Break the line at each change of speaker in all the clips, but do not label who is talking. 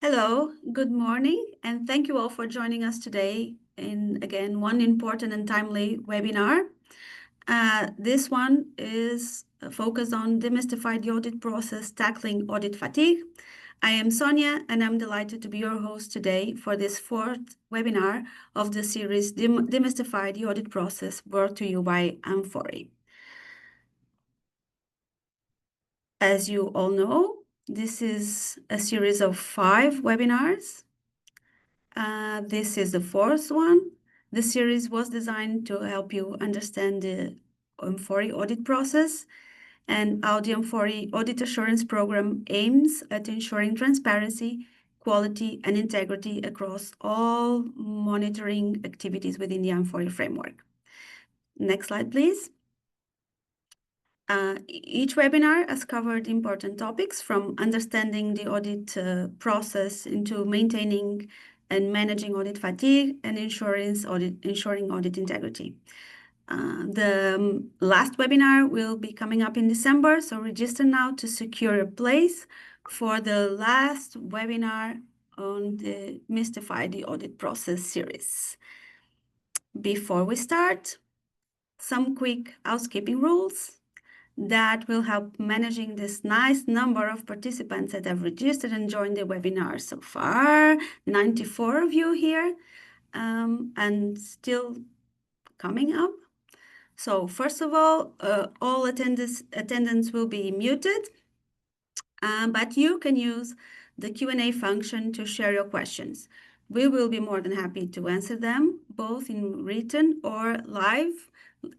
Hello, good morning, and thank you all for joining us today in, again, one important and timely webinar. This one is focused on demystify the audit process, tackling audit fatigue. I am Sonia, and I'm delighted to be your host today for this fourth webinar of the series Demystify the Audit Process, brought to you by amfori. As you all know, this is a series of 5 webinars. This is the fourth one. The series was designed to help you understand the amfori audit process and how the amfori Audit Assurance Programme aims at ensuring transparency, quality, and integrity across all monitoring activities within the amfori framework. Next slide, please. Each webinar has covered important topics from understanding the audit process into maintaining and managing audit fatigue and ensuring audit integrity. The last webinar will be coming up in December, so register now to secure a place for the last webinar on the Mystify the Audit Process series. Before we start, some quick housekeeping rules that will help managing this nice number of participants that have registered and joined the webinar so far, 94 of you here, and still coming up. So first of all attendance will be muted, but you can use the Q&A function to share your questions. We will be more than happy to answer them, both in written or live,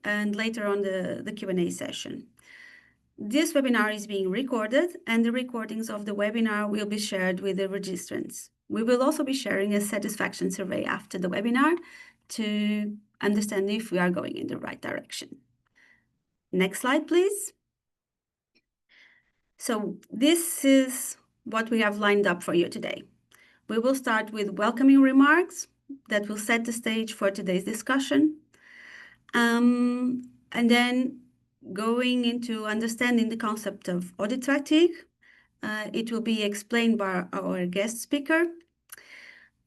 and later on the Q&A session. This webinar is being recorded, and the recordings of the webinar will be shared with the registrants. We will also be sharing a satisfaction survey after the webinar to understand if we are going in the right direction. Next slide, please. So this is what we have lined up for you today. We will start with welcoming remarks that will set the stage for today's discussion. And then going into understanding the concept of audit fatigue. It will be explained by our guest speaker.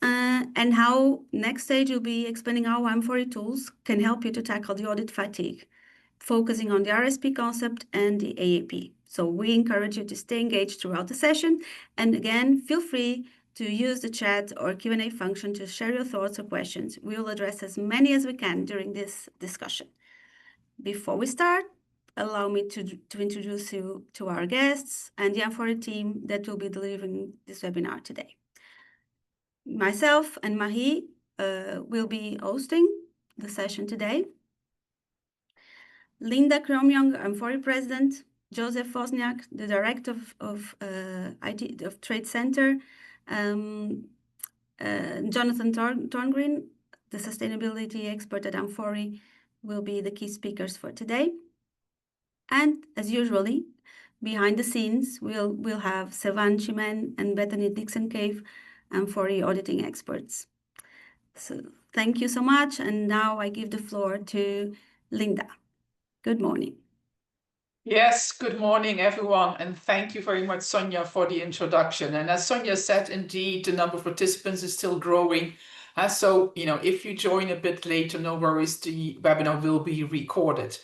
And how next stage will be explaining how amfori tools can help you to tackle the audit fatigue, focusing on the RSP concept and the AAP. So we encourage you to stay engaged throughout the session. And again, feel free to use the chat or Q&A function to share your thoughts or questions. We will address as many as we can during this discussion. Before we start, allow me to introduce you to our guests and the amfori team that will be delivering this webinar today. Myself and Marie will be hosting the session today. Linda Kromjong, amfori President, Joseph Fostnjak, the Director of IT of Trade Center, Jonathan Torngren, the Sustainability Expert at amfori, will be the key speakers for today. And as usually, behind the scenes, we'll have Sevan Chimen and Bethany Dixon-Cave, amfori auditing experts. So thank you so much. And now I give the floor to Linda. Good morning.
Yes, good morning, everyone. And thank you very much, Sonia, for the introduction. And as Sonia said, indeed, the number of participants is still growing. So, if you join a bit later, no worries, the webinar will be recorded.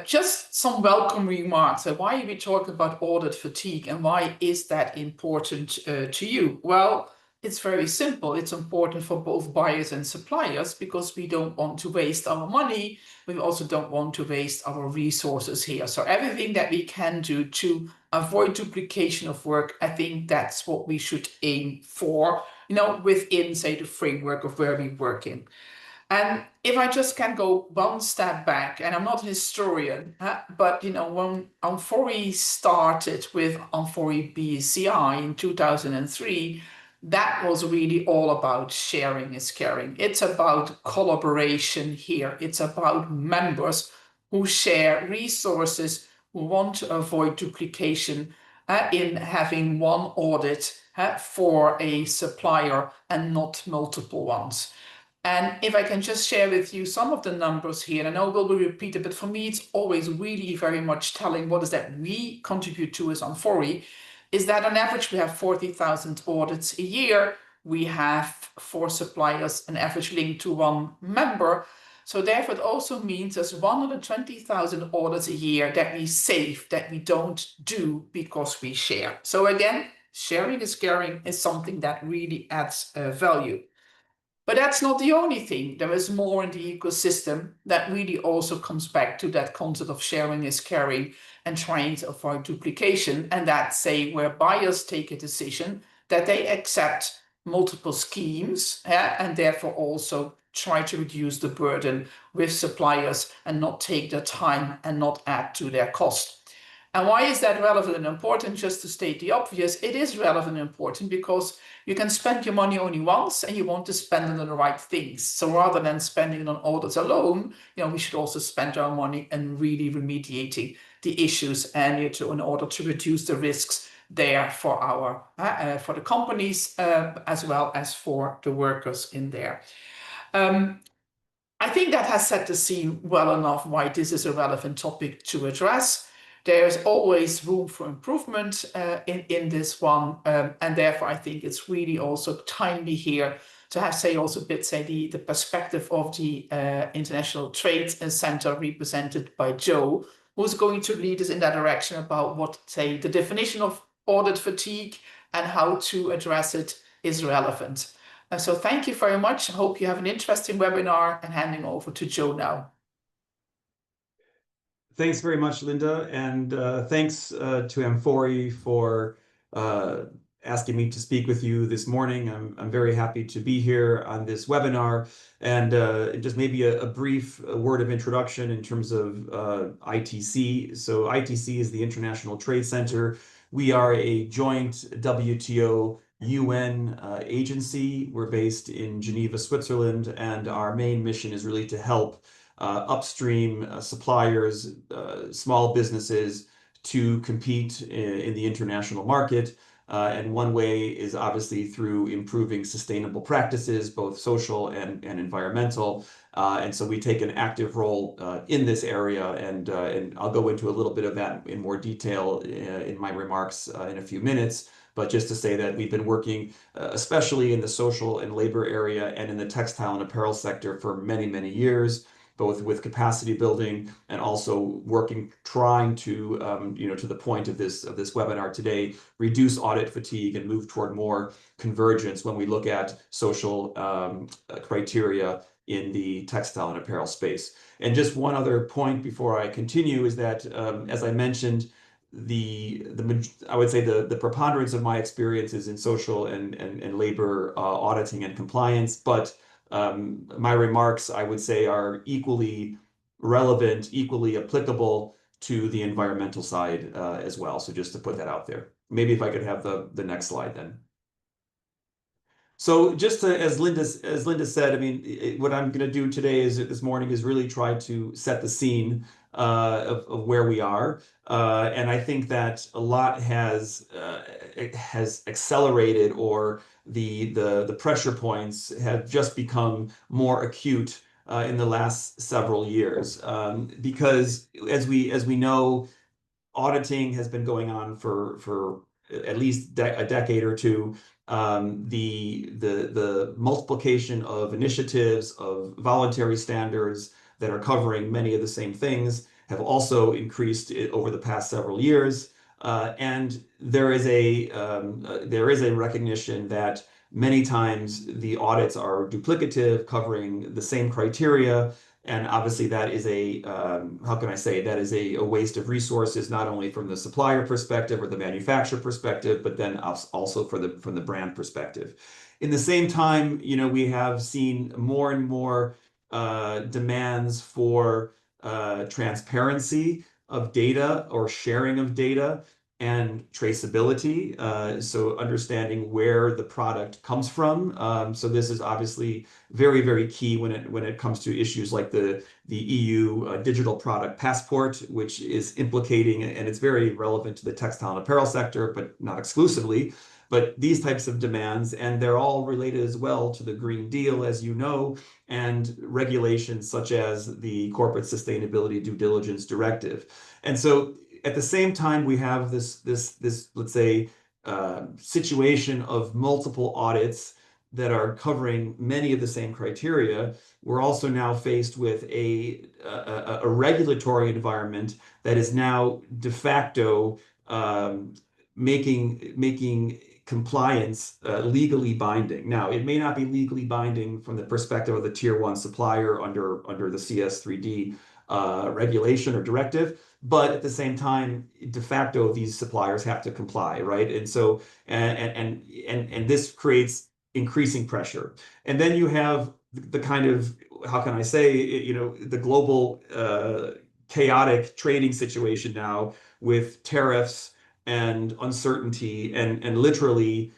Just some welcome remarks. Why are we talking about audit fatigue and why is that important to you? Well, it's very simple. It's important for both buyers and suppliers because we don't want to waste our money. We also don't want to waste our resources here. So everything that we can do to avoid duplication of work, I think that's what we should aim for, within, say, the framework of where we work in. And if I just can go one step back, and I'm not a historian, but when amfori started with amfori BCI in 2003, that was really all about sharing is caring. It's about collaboration here. It's about members who share resources, who want to avoid duplication in having one audit for a supplier and not multiple ones. And if I can just share with you some of the numbers here, and I know we'll be repeated, but for me, it's always really very much telling what is that we contribute to as amfori. is that on average we have 40,000 audits a year. We have 4 suppliers, an average linked to 1 member. So therefore it also means there's 120,000 audits a year that we save, that we don't do because we share. So again, sharing is caring is something that really adds value. But that's not the only thing. There is more in the ecosystem that really also comes back to that concept of sharing is caring and trying to avoid duplication. And that, say, where buyers take a decision that they accept multiple schemes, and therefore also try to reduce the burden with suppliers and not take their time and not add to their cost. And why is that relevant and important? Just to state the obvious, it is relevant and important because you can spend your money only once and you want to spend it on the right things. So rather than spending it on audits alone, we should also spend our money in really remediating the issues and in order to reduce the risks there for for the companies as well as for the workers in there. I think that has set the scene well enough why this is a relevant topic to address. There's always room for improvement in this one, and therefore I think it's really also timely here to have, the perspective of the International Trade Center represented by Joe, who's going to lead us in that direction about what, the definition of audit fatigue and how to address it is relevant. So thank you very much. I hope you have an interesting webinar, and handing over to Joe now.
Thanks very much, Linda, and thanks to Amfori for asking me to speak with you this morning. I'm very happy to be here on this webinar, and just maybe a brief word of introduction in terms of ITC. So ITC is the International Trade Center. We are a joint WTO UN agency. We're based in Geneva, Switzerland, and our main mission is really to help upstream suppliers, small businesses to compete in the international market. And one way is obviously through improving sustainable practices, both social and environmental. And so we take an active role in this area, and I'll go into a little bit of that in more detail in my remarks in a few minutes. But just to say that we've been working, especially in the social and labor area and in the textile and apparel sector for many, many years, both with capacity building and also working, trying to, to the point of this webinar today, reduce audit fatigue and move toward more convergence when we look at social criteria in the textile and apparel space. And just one other point before I continue is that, as I mentioned, I would say the preponderance of my experience is in social and labor auditing and compliance, but my remarks, I would say, are equally relevant, equally applicable to the environmental side as well. So just to put that out there. Maybe if I could have the next slide then. So just to, as Linda said, I mean, what I'm going to do today this morning is really try to set the scene of where we are. And I think that a lot has accelerated, or the pressure points have just become more acute in the last several years, because as we know, auditing has been going on for at least a decade or two. The multiplication of initiatives, of voluntary standards that are covering many of the same things have also increased over the past several years. And there is a recognition that many times the audits are duplicative, covering the same criteria. And obviously that is that is a waste of resources, not only from the supplier perspective or the manufacturer perspective, but then also from the brand perspective. In the same time, we have seen more and more demands for transparency of data or sharing of data and traceability, so understanding where the product comes from. So this is obviously very, very key when it comes to issues like the EU digital product passport, which is implicating, and it's very relevant to the textile and apparel sector, but not exclusively. But these types of demands, and they're all related as well to the Green Deal, as you know, and regulations such as the Corporate Sustainability Due Diligence Directive. And so at the same time, we have this let's say, situation of multiple audits that are covering many of the same criteria, we're also now faced with a regulatory environment that is now de facto making compliance legally binding. Now, it may not be legally binding from the perspective of the tier 1 supplier under the CS3D regulation or directive, but at the same time, de facto, these suppliers have to comply, right? And so, and this creates increasing pressure. And then you have the kind of, how can I say, the global chaotic trading situation now with tariffs and uncertainty and literally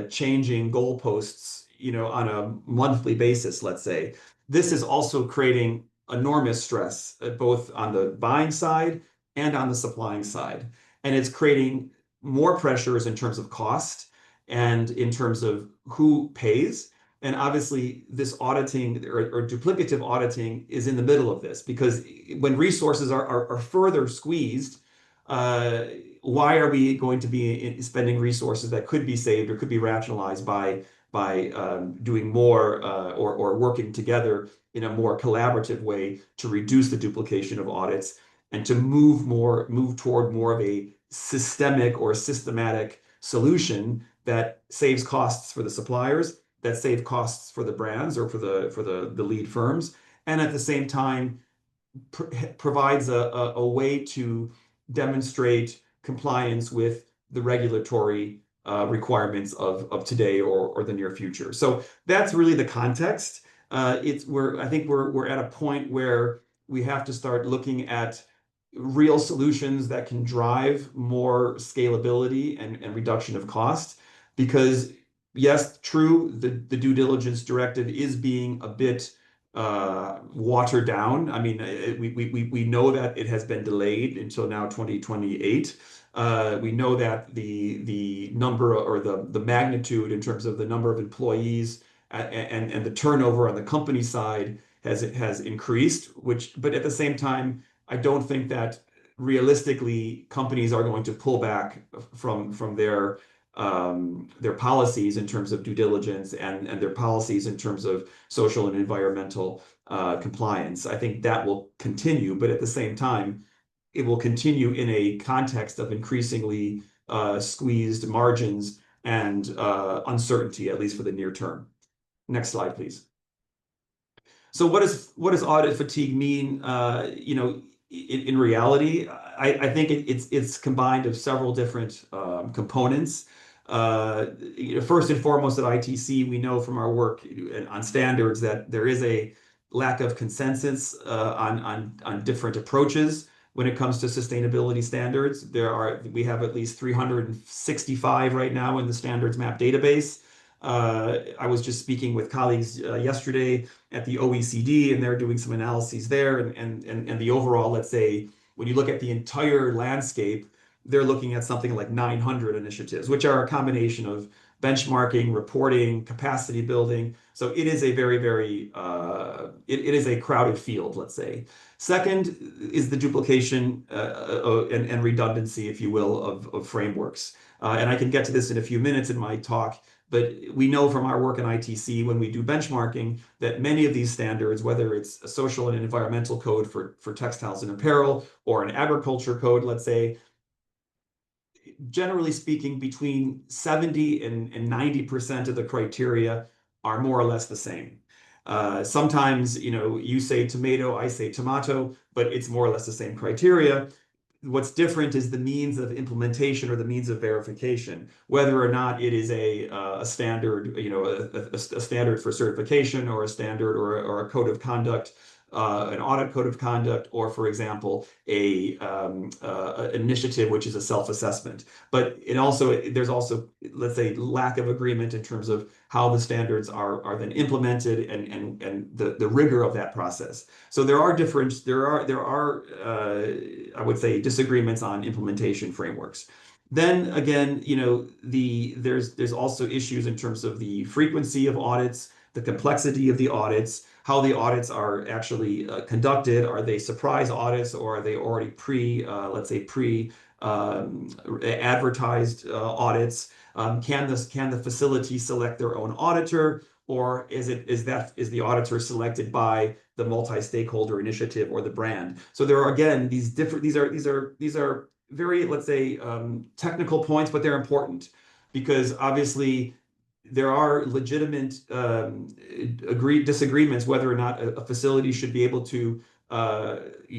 changing goalposts, on a monthly basis, let's say. This is also creating enormous stress, both on the buying side and on the supplying side. And it's creating more pressures in terms of cost and in terms of who pays. And obviously, this auditing or duplicative auditing is in the middle of this, because when resources are further squeezed, why are we going to be spending resources that could be saved or could be rationalized by doing more or working together in a more collaborative way to reduce the duplication of audits and to move toward more of a systemic or systematic solution that saves costs for the suppliers, that save costs for the brands or for the lead firms, and at the same time provides a way to demonstrate compliance with the regulatory requirements of today or the near future. So that's really the context. I think we're at a point where we have to start looking at real solutions that can drive more scalability and reduction of cost. Because yes, true, the due diligence directive is being a bit watered down. I mean, we know that it has been delayed until now 2028. We know that the number or the magnitude in terms of the number of employees and the turnover on the company side has increased, but at the same time, I don't think that realistically companies are going to pull back from their policies in terms of due diligence and their policies in terms of social and environmental compliance. I think that will continue, but at the same time, it will continue in a context of increasingly squeezed margins and uncertainty, at least for the near term. Next slide, please. So what does audit fatigue mean? In reality, I think it's combined of several different components. First and foremost, at ITC, we know from our work on standards that there is a lack of consensus on different approaches when it comes to sustainability standards. We have at least 365 right now in the standards map database. I was just speaking with colleagues yesterday at the OECD, and they're doing some analyses there. And the overall, let's say, when you look at the entire landscape, they're looking at something like 900 initiatives, which are a combination of benchmarking, reporting, capacity building. So it is a very, very, it is a crowded field, let's say. Second is the duplication and redundancy, if you will, of frameworks. And I can get to this in a few minutes in my talk. But we know from our work in ITC, when we do benchmarking, that many of these standards, whether it's a social and environmental code for textiles and apparel, or an agriculture code, let's say, generally speaking, between 70 and 90% of the criteria are more or less the same. Sometimes, you say tomato, I say tomato, but it's more or less the same criteria. What's different is the means of implementation or the means of verification, whether or not it is a standard, a standard for certification, or a standard or a code of conduct, an audit code of conduct, or, for example, an initiative which is a self-assessment. But there's also, let's say, lack of agreement in terms of how the standards are then implemented and the rigor of that process. So there are I would say, disagreements on implementation frameworks. Then again, there's also issues in terms of the frequency of audits, the complexity of the audits, how the audits are actually conducted. Are they surprise audits, or are they already let's say advertised audits? Can the facility select their own auditor, or is the auditor selected by the multi-stakeholder initiative or the brand? So there are, again, these are very, let's say, technical points, but they're important because obviously there are legitimate disagreements whether or not a facility should be able to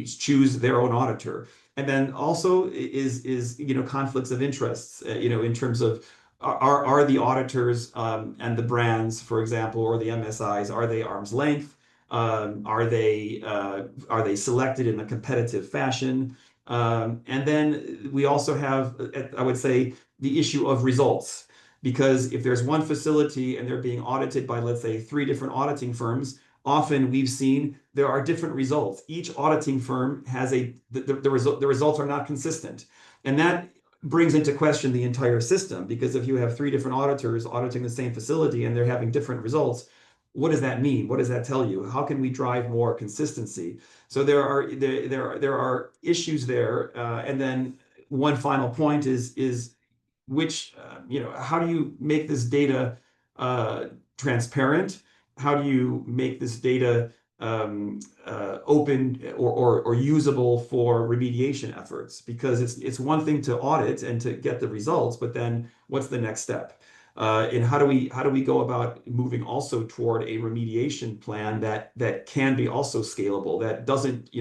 choose their own auditor. And then also is conflicts of interests, in terms of are the auditors and the brands, for example, or the MSIs, are they arm's length? Are they selected in a competitive fashion? And then we also have, I would say, the issue of results. Because if there's one facility and they're being audited by, let's say, 3 different auditing firms, often we've seen there are different results. Each auditing firm has the results are not consistent. And that brings into question the entire system, because if you have 3 different auditors auditing the same facility and they're having different results, what does that mean? What does that tell you? How can we drive more consistency? So there are issues there. And then one final point is how do you make this data transparent? How do you make this data open or usable for remediation efforts? Because it's one thing to audit and to get the results, but then what's the next step? And how do we go about moving also toward a remediation plan that can be also scalable, that doesn't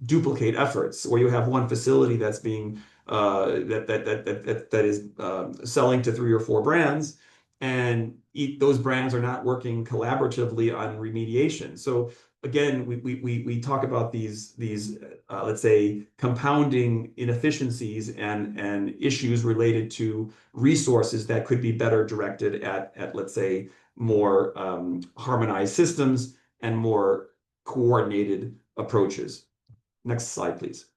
duplicate efforts, or you have one facility that's being that is selling to 3 or 4 brands, and those brands are not working collaboratively on remediation. So again, we talk about these let's say compounding inefficiencies and issues related to resources that could be better directed at let's say more harmonized systems and more coordinated approaches. Next slide, please.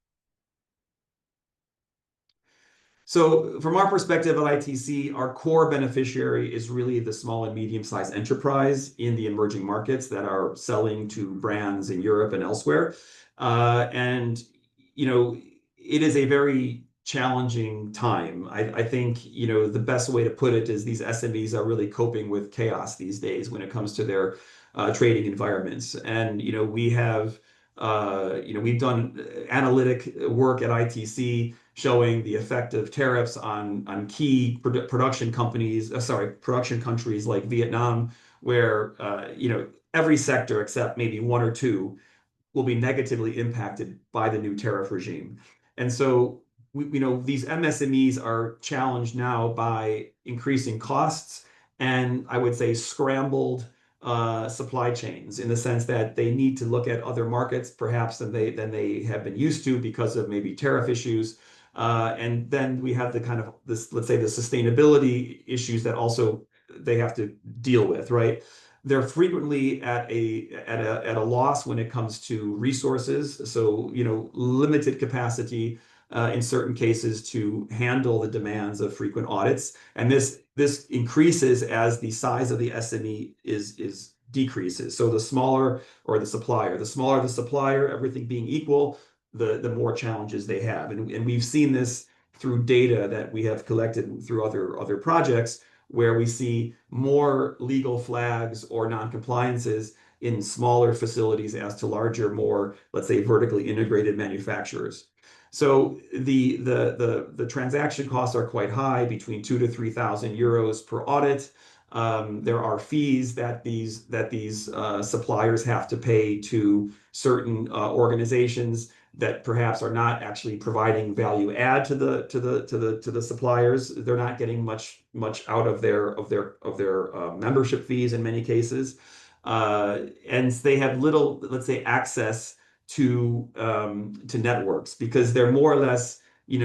So from our perspective at ITC, our core beneficiary is really the small and medium-sized enterprise in the emerging markets that are selling to brands in Europe and elsewhere. And it is a very challenging time. I think the best way to put it is these SMEs are really coping with chaos these days when it comes to their trading environments. And we have we've done analytic work at ITC showing the effect of tariffs on key production countries like Vietnam, where every sector except maybe 1 or 2 will be negatively impacted by the new tariff regime. And so these MSMEs are challenged now by increasing costs and, I would say, scrambled supply chains, in the sense that they need to look at other markets perhaps than they have been used to because of maybe tariff issues. And then we have let's say the sustainability issues that also they have to deal with, right? They're frequently at a loss when it comes to resources. So, limited capacity in certain cases to handle the demands of frequent audits. And this increases as the size of the SME is decreases. So the smaller the supplier, everything being equal, the more challenges they have. And we've seen this through data that we have collected through other projects, where we see more legal flags or non-compliances in smaller facilities as to larger, more, let's say, vertically integrated manufacturers. So the transaction costs are quite high, between 2,000 to 3,000 euros per audit. There are fees that these suppliers have to pay to certain organizations that perhaps are not actually providing value add to the suppliers. They're not getting much out of their membership fees in many cases, and they have little, let's say, access to networks, because they're more or less, they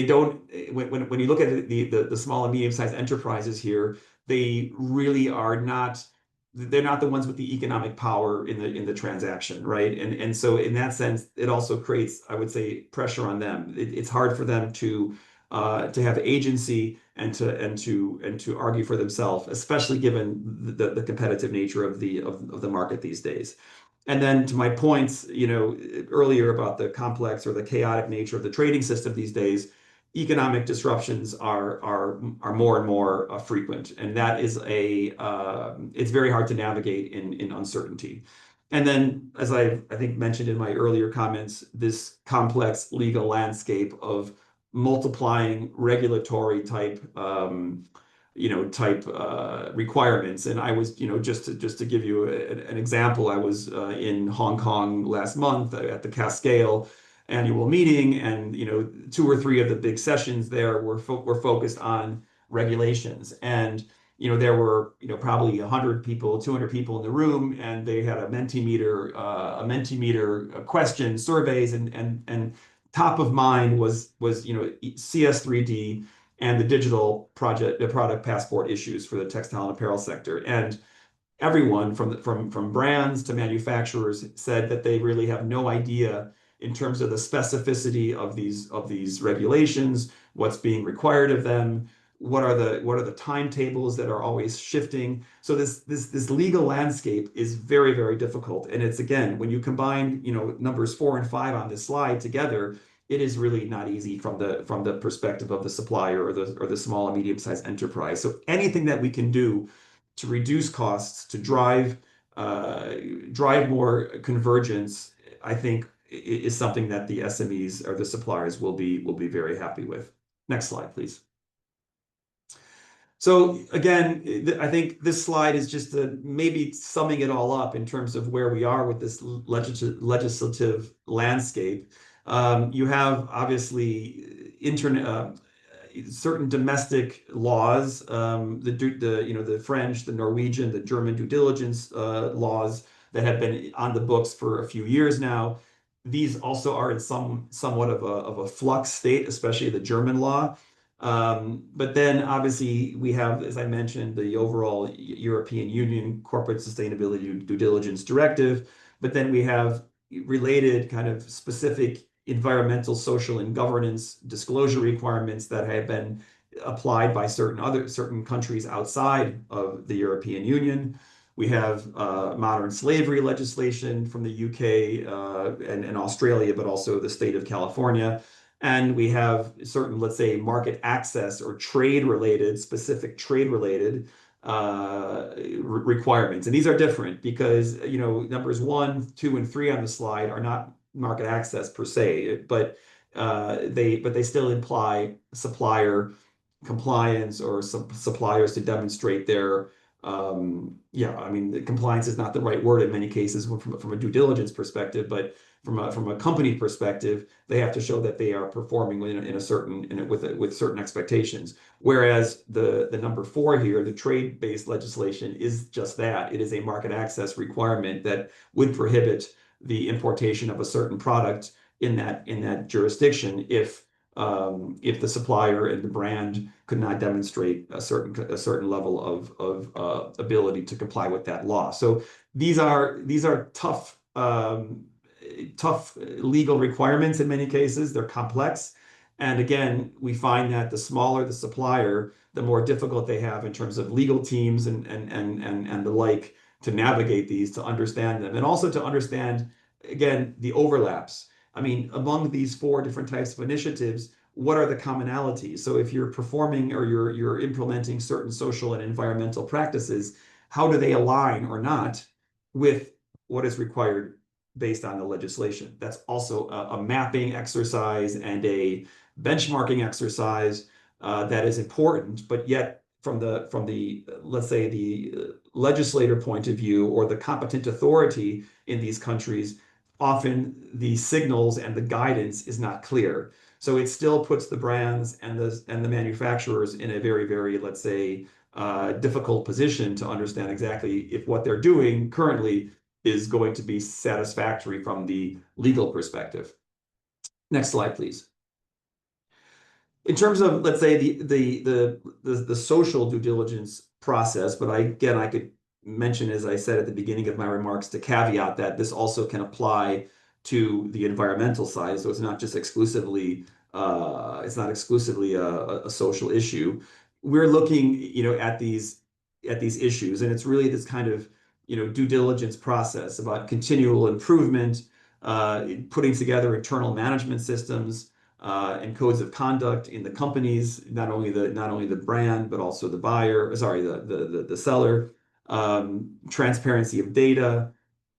don't, when you look at the small and medium-sized enterprises here, they really are not. They're not the ones with the economic power in the transaction, right? And so in that sense, it also creates, I would say, pressure on them. It's hard for them to to have agency and to argue for themselves, especially given the competitive nature of the market these days. And then to my points, earlier about the complex or the chaotic nature of the trading system these days, economic disruptions are more and more frequent, and that is it's very hard to navigate in uncertainty. And then, as I think mentioned in my earlier comments, this complex legal landscape of multiplying regulatory type requirements. And I was, just to give you an example, I was in Hong Kong last month at the Cascale annual meeting, and 2 or 3 of the big sessions there were focused on regulations. And there were probably 100 people, 200 people in the room, and they had a Mentimeter question surveys, and top of mind was CS3D and the product passport issues for the textile and apparel sector. And everyone from brands to manufacturers said that they really have no idea in terms of the specificity of these regulations, what's being required of them, what are the timetables that are always shifting. So this legal landscape is very, very difficult. And it's, again, when you combine numbers 4 and 5 on this slide together, it is really not easy from the perspective of the supplier or the small and medium-sized enterprise. So anything that we can do to reduce costs, to drive more convergence, I think is something that the SMEs or the suppliers will be very happy with. Next slide, please. So again, I think this slide is just maybe summing it all up in terms of where we are with this legislative landscape. You have obviously certain domestic laws, the French, the Norwegian, the German due diligence laws that have been on the books for a few years now. These also are in somewhat of a flux state, especially the German law. But then obviously we have, as I mentioned, the overall European Union Corporate Sustainability Due Diligence Directive. But then we have related kind of specific environmental, social, and governance disclosure requirements that have been applied by certain countries outside of the European Union. We have modern slavery legislation from the UK and Australia, but also the state of California. And we have certain, let's say, market access or specific trade-related requirements. And these are different because, numbers 1, 2, and 3 on the slide are not market access per se, but they still imply supplier compliance or suppliers to demonstrate their the compliance is not the right word in many cases from a due diligence perspective, but from a company perspective, they have to show that they are performing with certain expectations. Whereas the number 4 here, the trade-based legislation, is just that. It is a market access requirement that would prohibit the importation of a certain product in that jurisdiction if the supplier and the brand could not demonstrate a certain level of ability to comply with that law. So these are tough legal requirements in many cases. They're complex, and again, we find that the smaller the supplier, the more difficult they have in terms of legal teams and the like to navigate these, to understand them, and also to understand, again, the overlaps. I mean, among these 4 different types of initiatives, what are the commonalities? So if you're performing or you're implementing certain social and environmental practices, how do they align or not with what is required based on the legislation? That's also a mapping exercise and a benchmarking exercise that is important, but yet from the let's say the legislator point of view or the competent authority in these countries, often the signals and the guidance is not clear. So it still puts the brands and the manufacturers in a very, very, let's say, difficult position to understand exactly if what they're doing currently is going to be satisfactory from the legal perspective. Next slide, please. In terms of, let's say, the social due diligence process, but I could mention, as I said at the beginning of my remarks, to caveat that this also can apply to the environmental side. So it's not just exclusively It's not exclusively a social issue. We're looking, at these issues, and it's really this kind of, due diligence process about continual improvement, putting together internal management systems and codes of conduct in the companies, not only the brand, but also the buyer, sorry, the seller, transparency of data,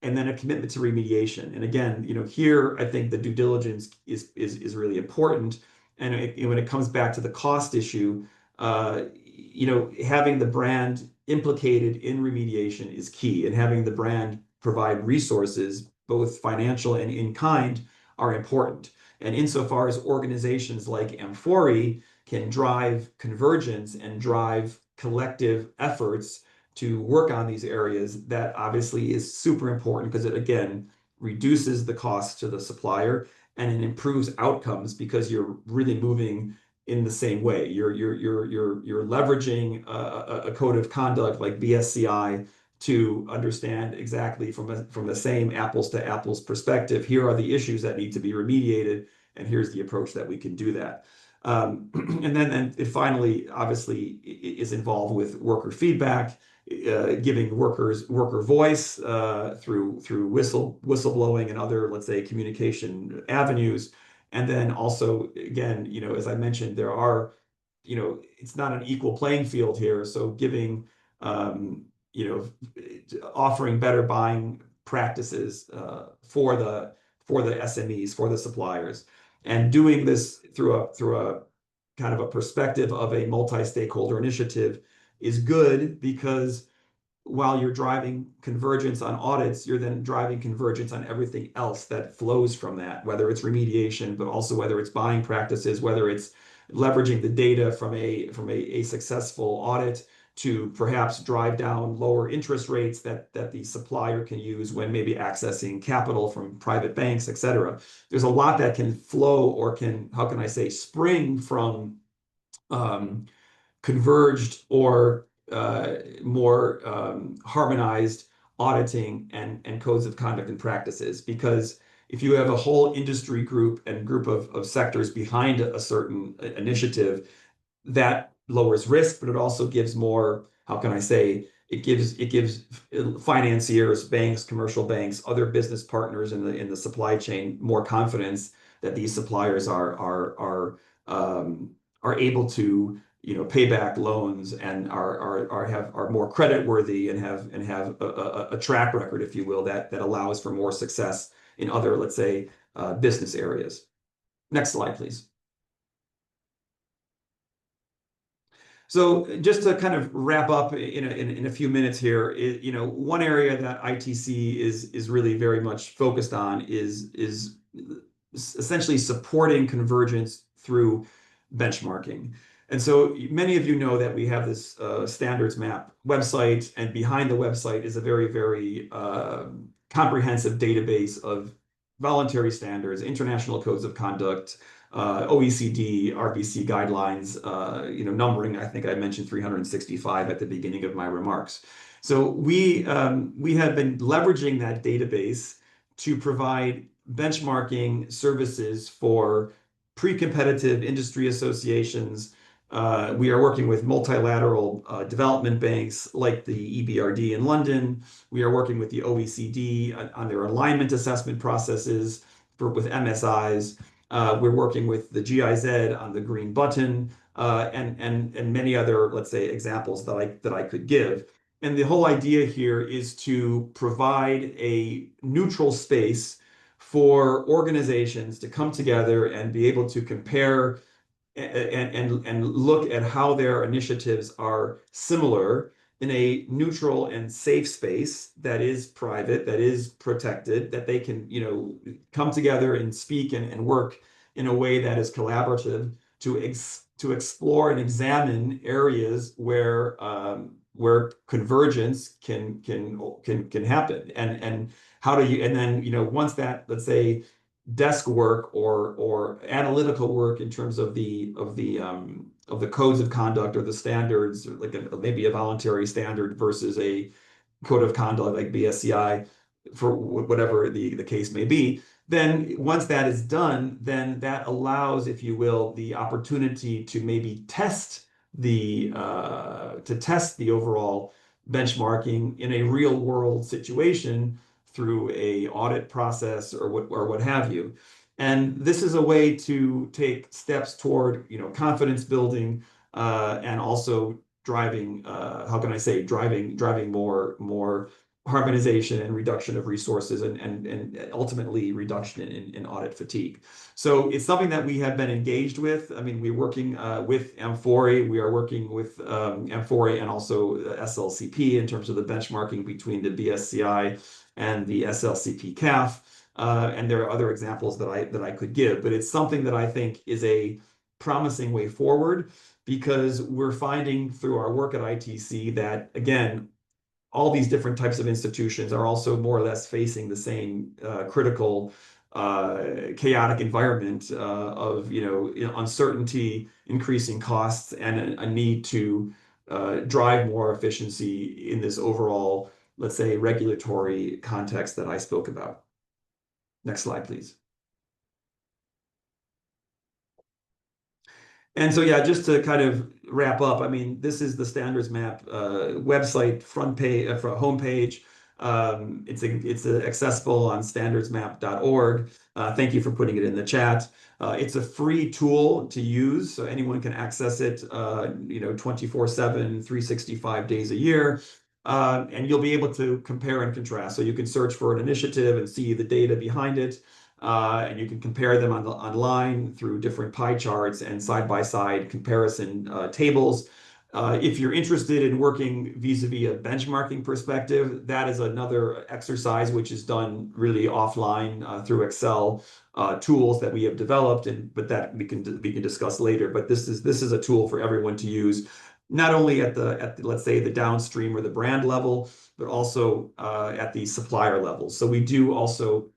and then a commitment to remediation. And again, here I think the due diligence is really important. And when it comes back to the cost issue, having the brand implicated in remediation is key, and having the brand provide resources, both financial and in kind, are important. And insofar as organizations like Amfori can drive convergence and drive collective efforts to work on these areas, that obviously is super important, because it again reduces the cost to the supplier and it improves outcomes, because you're really moving in the same way. You're leveraging a code of conduct like BSCI to understand exactly from the same apples to apples perspective, here are the issues that need to be remediated, and here's the approach that we can do that. And then it finally, obviously, is involved with worker feedback, giving worker voice through whistleblowing and other, let's say, communication avenues. And then also, again, as I mentioned, there are, it's not an equal playing field here. So giving, offering better buying practices for the SMEs, for the suppliers, and doing this through a kind of a perspective of a multi-stakeholder initiative is good, because while you're driving convergence on audits, you're then driving convergence on everything else that flows from that, whether it's remediation, but also whether it's buying practices, whether it's leveraging the data from a successful audit to perhaps drive down lower interest rates that the supplier can use when maybe accessing capital from private banks, et cetera. There's a lot that can flow, or can, how can I say, spring from converged or more harmonized auditing and codes of conduct and practices. Because if you have a whole industry group and group of sectors behind a certain initiative, that lowers risk, but it also gives more, how can I say, it gives financiers, banks, commercial banks, other business partners in the supply chain more confidence that these suppliers are able to pay back loans, and are more credit worthy, and have a track record, if you will, that allows for more success in other, let's say, business areas. Next slide, please. So just to kind of wrap up in a few minutes here, one area that ITC is really very much focused on is essentially supporting convergence through benchmarking. And so many of you know that we have this standards map website, and behind the website is a very, very comprehensive database of voluntary standards, international codes of conduct, OECD, RBC guidelines, numbering, I think I mentioned 365 at the beginning of my remarks. So we have been leveraging that database to provide benchmarking services for pre-competitive industry associations. We are working with multilateral development banks like the EBRD in London. We are working with the OECD on their alignment assessment processes with MSIs. We're working with the GIZ on the green button, and many other, let's say, examples that I could give. And the whole idea here is to provide a neutral space for organizations to come together and be able to compare and look at how their initiatives are similar in a neutral and safe space that is private, that is protected, that they can, come together and speak and work in a way that is collaborative to explore and examine areas where convergence can happen, and how do you, and then once that, let's say, desk work or analytical work in terms of the codes of conduct or the standards, like maybe a voluntary standard versus a code of conduct like BSCI, for whatever the case may be, Then once that is done, then that allows, if you will, the opportunity to maybe test the overall benchmarking in a real world situation through a audit process or what have you. And this is a way to take steps toward, confidence building, and also driving, driving more harmonization and reduction of resources, and ultimately reduction in audit fatigue. So it's something that we have been engaged with. I mean, we're working with amfori. We are working with amfori and also SLCP in terms of the benchmarking between the BSCI and the SLCP CAF. And there are other examples that I could give, but it's something that I think is a promising way forward, because we're finding through our work at ITC that, again, all these different types of institutions are also more or less facing the same critical, chaotic environment of uncertainty, increasing costs, and a need to drive more efficiency in this overall, let's say, regulatory context that I spoke about. Next slide, please. And so, yeah, just to kind of wrap up, I mean, this is the Standards Map website front page, homepage. It's accessible on standardsmap.org. Thank you for putting it in the chat. It's a free tool to use, so anyone can access it, 24/7, 365 days a year. And you'll be able to compare and contrast. So you can search for an initiative and see the data behind it. And you can compare them online through different pie charts and side-by-side comparison tables. If you're interested in working vis-a-vis a benchmarking perspective, that is another exercise which is done really offline through Excel tools that we have developed, but that we can discuss later. But this is a tool for everyone to use, not only at the let's say the downstream or the brand level, but also at the supplier level. So we do also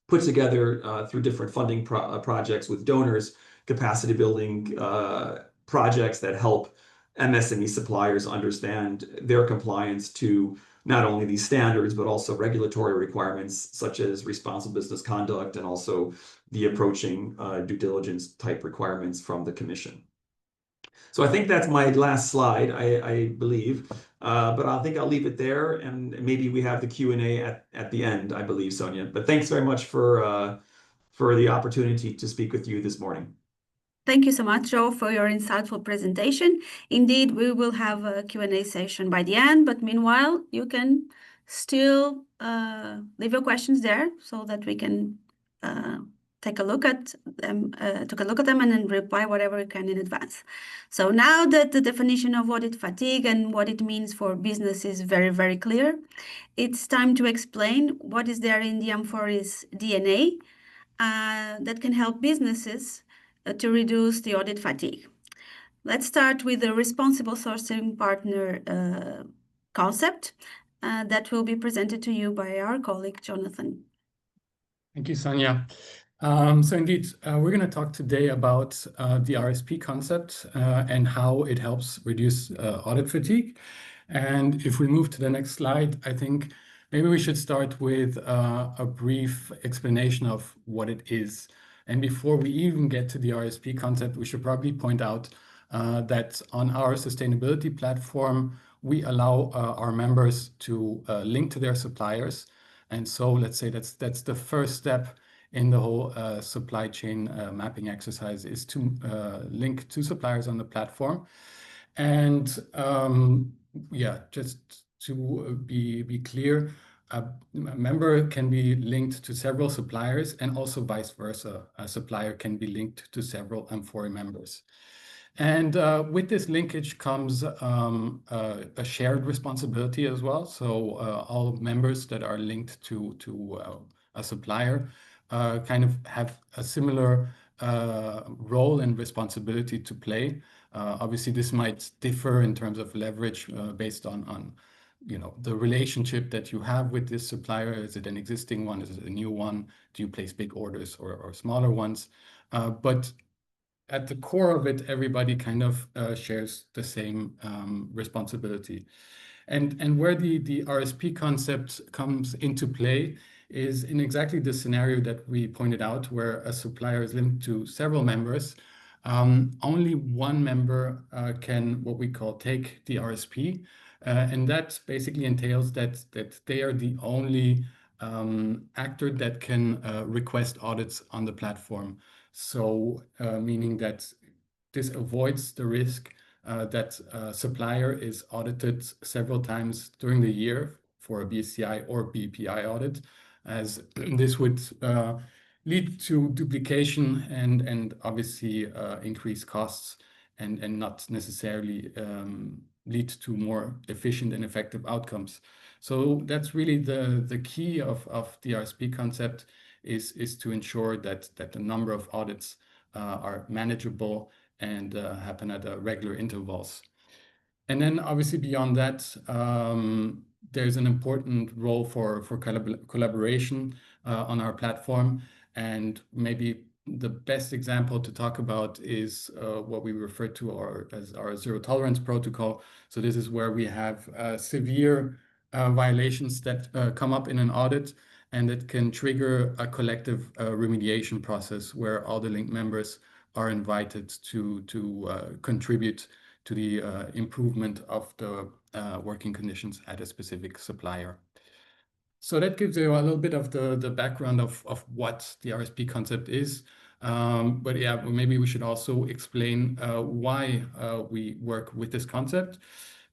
put together through different funding projects with donors, capacity building projects that help MSME suppliers understand their compliance to not only these standards, but also regulatory requirements such as responsible business conduct, and also the approaching due diligence type requirements from the Commission. So I think that's my last slide, I believe, but I think I'll leave it there, and maybe we have the Q&A at the end, I believe, Sonia. But thanks very much for the opportunity to speak with you this morning.
Thank you so much, Joe, for your insightful presentation. Indeed, we will have a Q&A session by the end, but meanwhile, you can still leave your questions there so that we can take a look at them, and then reply whatever we can in advance. So now that the definition of audit fatigue and what it means for business is very, very clear, it's time to explain what is there in the amfori's DNA that can help businesses to reduce the audit fatigue. Let's start with the responsible sourcing partner concept that will be presented to you by our colleague, Jonathan.
Thank you, Sonia. So indeed, we're going to talk today about the RSP concept and how it helps reduce audit fatigue. And if we move to the next slide, I think maybe we should start with a brief explanation of what it is. And before we even get to the RSP concept, we should probably point out that on our sustainability platform, we allow our members to link to their suppliers. And so let's say that's the first step in the whole supply chain mapping exercise, is to link to suppliers on the platform. And yeah, just to be clear, a member can be linked to several suppliers, and also vice versa. A supplier can be linked to several amfori members. And with this linkage comes a shared responsibility as well. So all members that are linked to a supplier kind of have a similar role and responsibility to play. Obviously, this might differ in terms of leverage based on the relationship that you have with this supplier. Is it an existing one? Is it a new one? Do you place big orders or smaller ones? But at the core of it, everybody kind of shares the same responsibility. And where the RSP concept comes into play is in exactly the scenario that we pointed out, where a supplier is linked to several members. Only one member can, what we call, take the RSP, and that basically entails that they are the only actor that can request audits on the platform. So meaning that this avoids the risk that a supplier is audited several times during the year for a BSCI or BPI audit, as this would lead to duplication and obviously increased costs and not necessarily lead to more efficient and effective outcomes. So that's really the key of the RSP concept is to ensure that the number of audits are manageable and happen at regular intervals. And then obviously beyond that, there's an important role for collaboration on our platform. And maybe the best example to talk about is what we refer to as our zero tolerance protocol. So this is where we have severe violations that come up in an audit, and it can trigger a collective remediation process where all the linked members are invited to contribute to the improvement of the working conditions at a specific supplier. So that gives you a little bit of the background of what the RSP concept is. But yeah, maybe we should also explain why we work with this concept.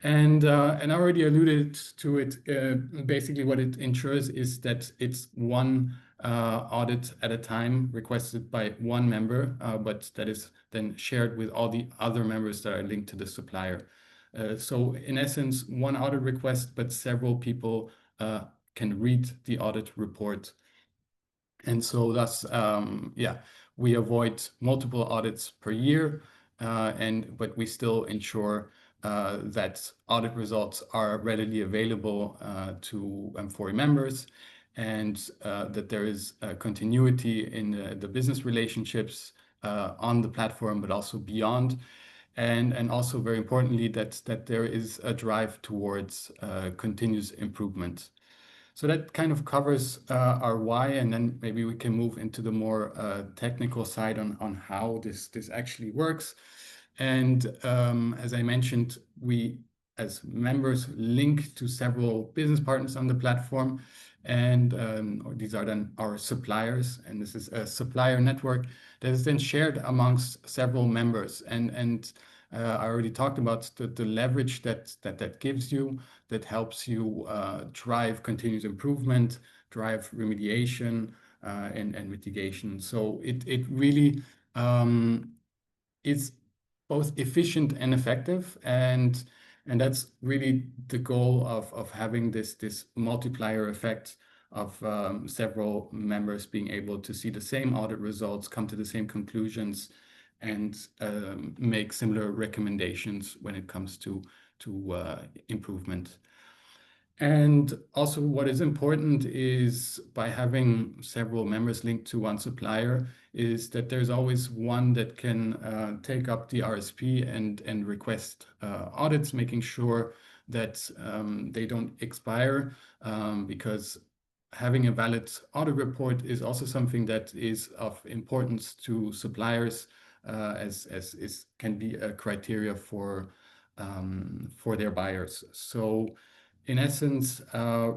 And I already alluded to it. Basically, what it ensures is that it's one audit at a time requested by one member, but that is then shared with all the other members that are linked to the supplier. So in essence, one audit request, but several people can read the audit report. And so thus, we avoid multiple audits per year, but we still ensure that audit results are readily available to amfori members, and that there is continuity in the business relationships on the platform, but also beyond. And also very importantly, that there is a drive towards continuous improvement. So that kind of covers our why, and then maybe we can move into the more technical side on how this actually works. And as I mentioned, we as members link to several business partners on the platform, and these are then our suppliers, and this is a supplier network that is then shared amongst several members. And I already talked about the leverage that gives you, that helps you drive continuous improvement, drive remediation, and mitigation. So it really is both efficient and effective, and that's really the goal of having this multiplier effect of several members being able to see the same audit results, come to the same conclusions, and make similar recommendations when it comes to improvement. And also what is important is, by having several members linked to one supplier, is that there's always one that can take up the RSP and request audits, making sure that they don't expire, because having a valid audit report is also something that is of importance to suppliers, as can be a criteria for their buyers. So in essence,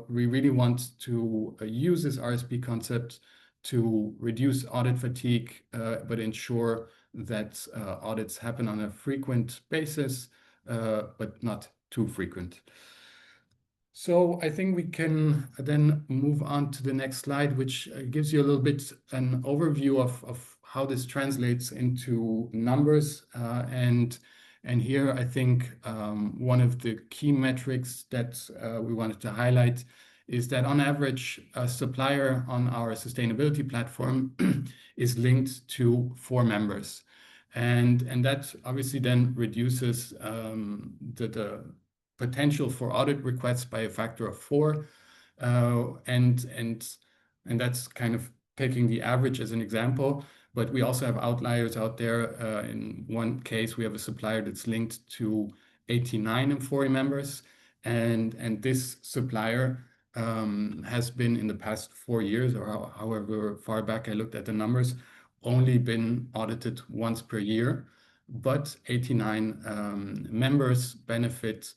we really want to use this RSP concept to reduce audit fatigue, but ensure that audits happen on a frequent basis, but not too frequent. So I think we can then move on to the next slide, which gives you a little bit an overview of how this translates into numbers. And here I think one of the key metrics that we wanted to highlight is that on average, a supplier on our sustainability platform is linked to 4 members. And that obviously then reduces the potential for audit requests by a factor of 4. And that's kind of taking the average as an example. But we also have outliers out there. In one case, we have a supplier that's linked to 89 amfori members. And this supplier has been in the past 4 years, or however far back I looked at the numbers, only been audited once per year, but 89 members benefit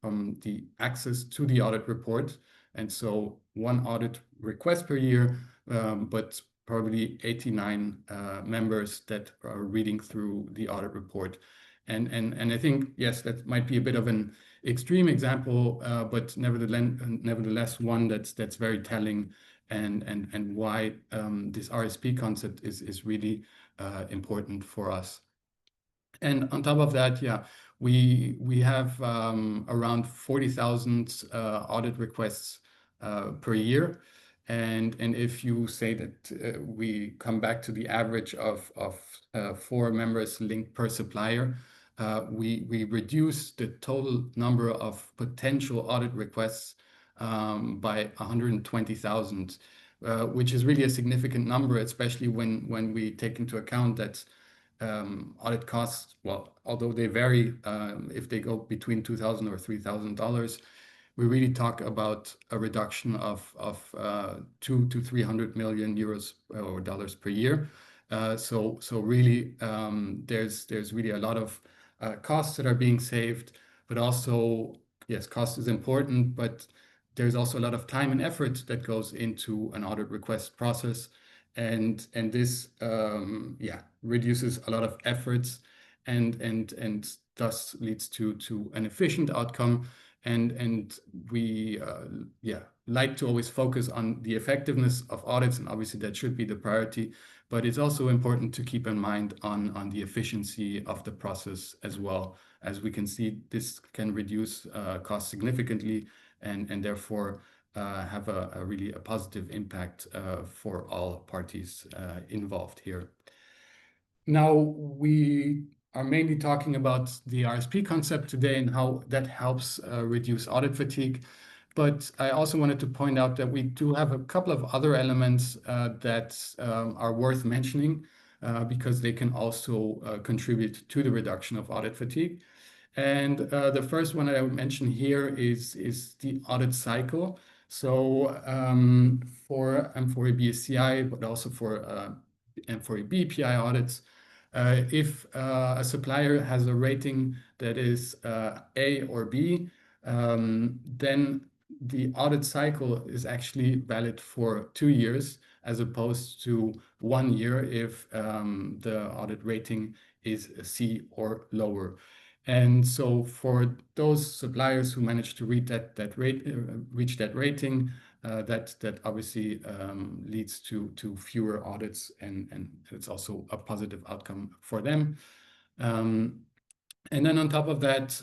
from the access to the audit report. And so one audit request per year, but probably 89 members that are reading through the audit report. And I think, yes, that might be a bit of an extreme example, but nevertheless one that's very telling, and why this RSP concept is really important for us. And on top of that, yeah, we have around 40,000 audit requests per year. And if you say that we come back to the average of 4 members linked per supplier, we reduce the total number of potential audit requests by 120,000, which is really a significant number, especially when we take into account that audit costs, well, although they vary, if they go between $2,000 or $3,000, we really talk about a reduction of 200 to 300 million euros or dollars per year. So really, there's really a lot of costs that are being saved, but also, yes, cost is important, but there's also a lot of time and effort that goes into an audit request process. And this reduces a lot of efforts and thus leads to an efficient outcome. And we like to always focus on the effectiveness of audits, and obviously that should be the priority, but it's also important to keep in mind on the efficiency of the process as well. As we can see, this can reduce costs significantly, and therefore have a really positive impact for all parties involved here. Now, we are mainly talking about the RSP concept today and how that helps reduce audit fatigue. But I also wanted to point out that we do have a couple of other elements that are worth mentioning because they can also contribute to the reduction of audit fatigue. And the first one that I would mention here is the audit cycle. So for amfori BSCI, but also for amfori BPI audits, if a supplier has a rating that is A or B, then the audit cycle is actually valid for 2 years, as opposed to 1 year if the audit rating is C or lower. And so for those suppliers who manage to reach that rating, that obviously leads to fewer audits, and it's also a positive outcome for them. And then on top of that,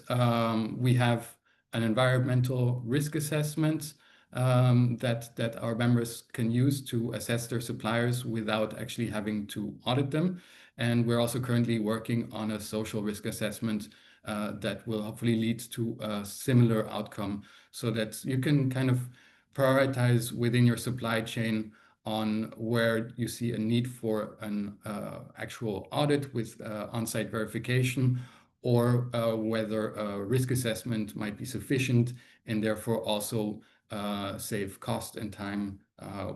we have an environmental risk assessment that our members can use to assess their suppliers without actually having to audit them. And we're also currently working on a social risk assessment that will hopefully lead to a similar outcome, so that you can kind of prioritize within your supply chain on where you see a need for an actual audit with on-site verification, or whether a risk assessment might be sufficient, and therefore also save cost and time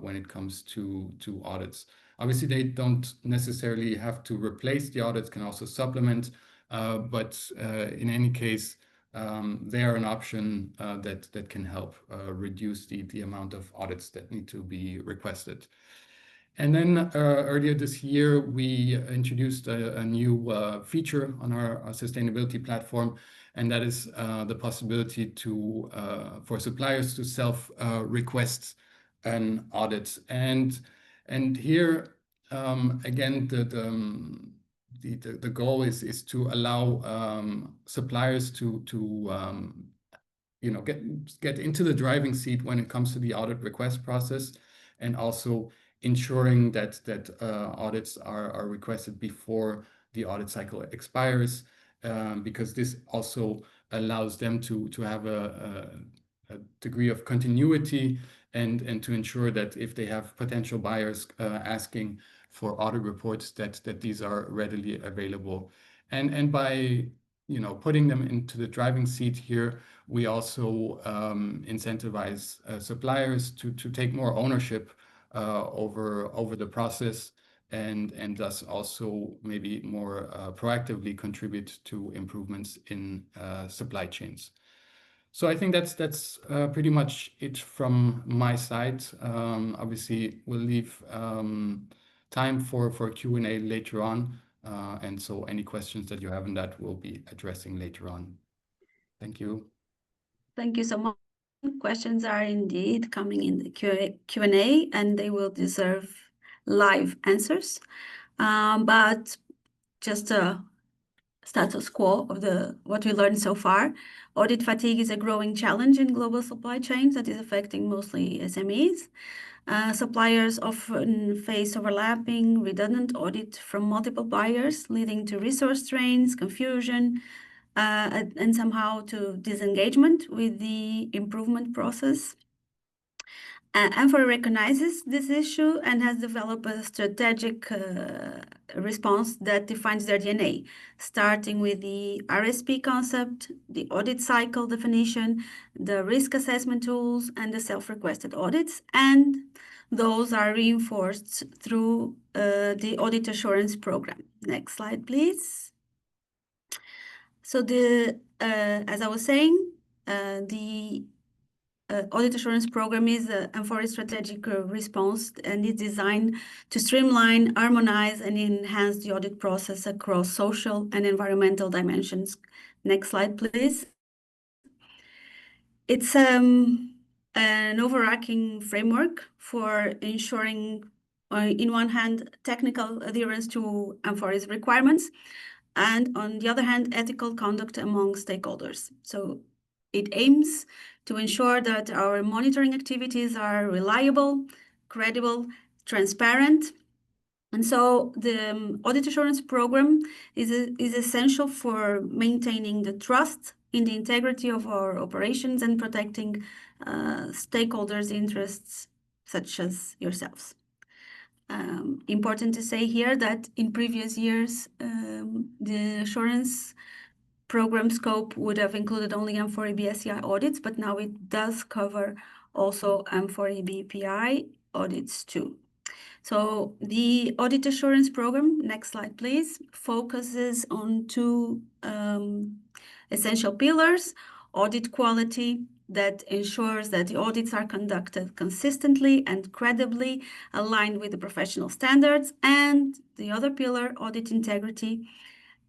when it comes to audits. Obviously, they don't necessarily have to replace the audits, can also supplement, but in any case, they are an option that can help reduce the amount of audits that need to be requested. And then earlier this year, we introduced a new feature on our sustainability platform, and that is the possibility for suppliers to self-request an audit. And here, again, the goal is to allow suppliers to get into the driving seat when it comes to the audit request process, and also ensuring that audits are requested before the audit cycle expires, because this also allows them to have a degree of continuity, and to ensure that if they have potential buyers asking for audit reports, that these are readily available. And by putting them into the driving seat here, we also incentivize suppliers to take more ownership over the process, and thus also maybe more proactively contribute to improvements in supply chains. So I think that's pretty much it from my side. Obviously, we'll leave time for Q&A later on. And so any questions that you have in that we'll be addressing later on. Thank you.
Thank you so much. Questions are indeed coming in the Q&A, and they will deserve live answers. But just a status quo of what we learned so far. Audit fatigue is a growing challenge in global supply chains that is affecting mostly SMEs. Suppliers often face overlapping, redundant audit from multiple buyers, leading to resource strains, confusion, and somehow to disengagement with the improvement process. amfori recognizes this issue and has developed a strategic response that defines their DNA, starting with the RSP concept, the audit cycle definition, the risk assessment tools, and the self-requested audits. And those are reinforced through the Audit Assurance Programme. Next slide, please. So as I was saying, the Audit Assurance Programme is an amfori strategic response, and it's designed to streamline, harmonize, and enhance the audit process across social and environmental dimensions. Next slide, please. It's an overarching framework for ensuring, in one hand, technical adherence to amfori's requirements, and on the other hand, ethical conduct among stakeholders. So it aims to ensure that our monitoring activities are reliable, credible, transparent. And so the Audit Assurance Programme is essential for maintaining the trust in the integrity of our operations and protecting stakeholders' interests, such as yourselves. Important to say here that in previous years, the assurance program scope would have included only amfori BSCI audits, but now it does cover also amfori BPI audits too. So the Audit Assurance Programme, next slide please, focuses on two essential pillars: audit quality, that ensures that the audits are conducted consistently and credibly aligned with the professional standards, and the other pillar, audit integrity,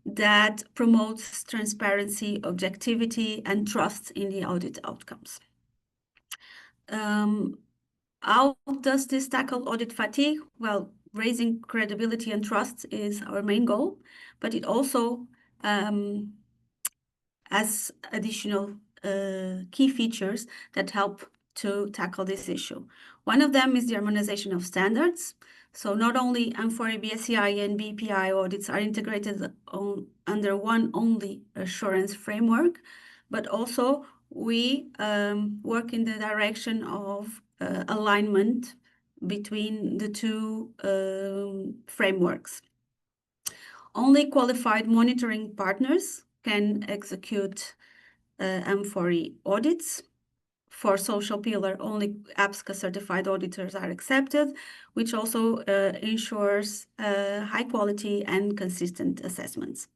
that promotes transparency, objectivity, and trust in the audit outcomes. How does this tackle audit fatigue? Well, raising credibility and trust is our main goal, but it also has additional key features that help to tackle this issue. One of them is the harmonization of standards. So not only amfori BSCI and BPI audits are integrated under one only assurance framework, but also we work in the direction of alignment between the two frameworks. Only qualified monitoring partners can execute amfori audits. For social pillar, only APSCA certified auditors are accepted, which also ensures high quality and consistent assessments.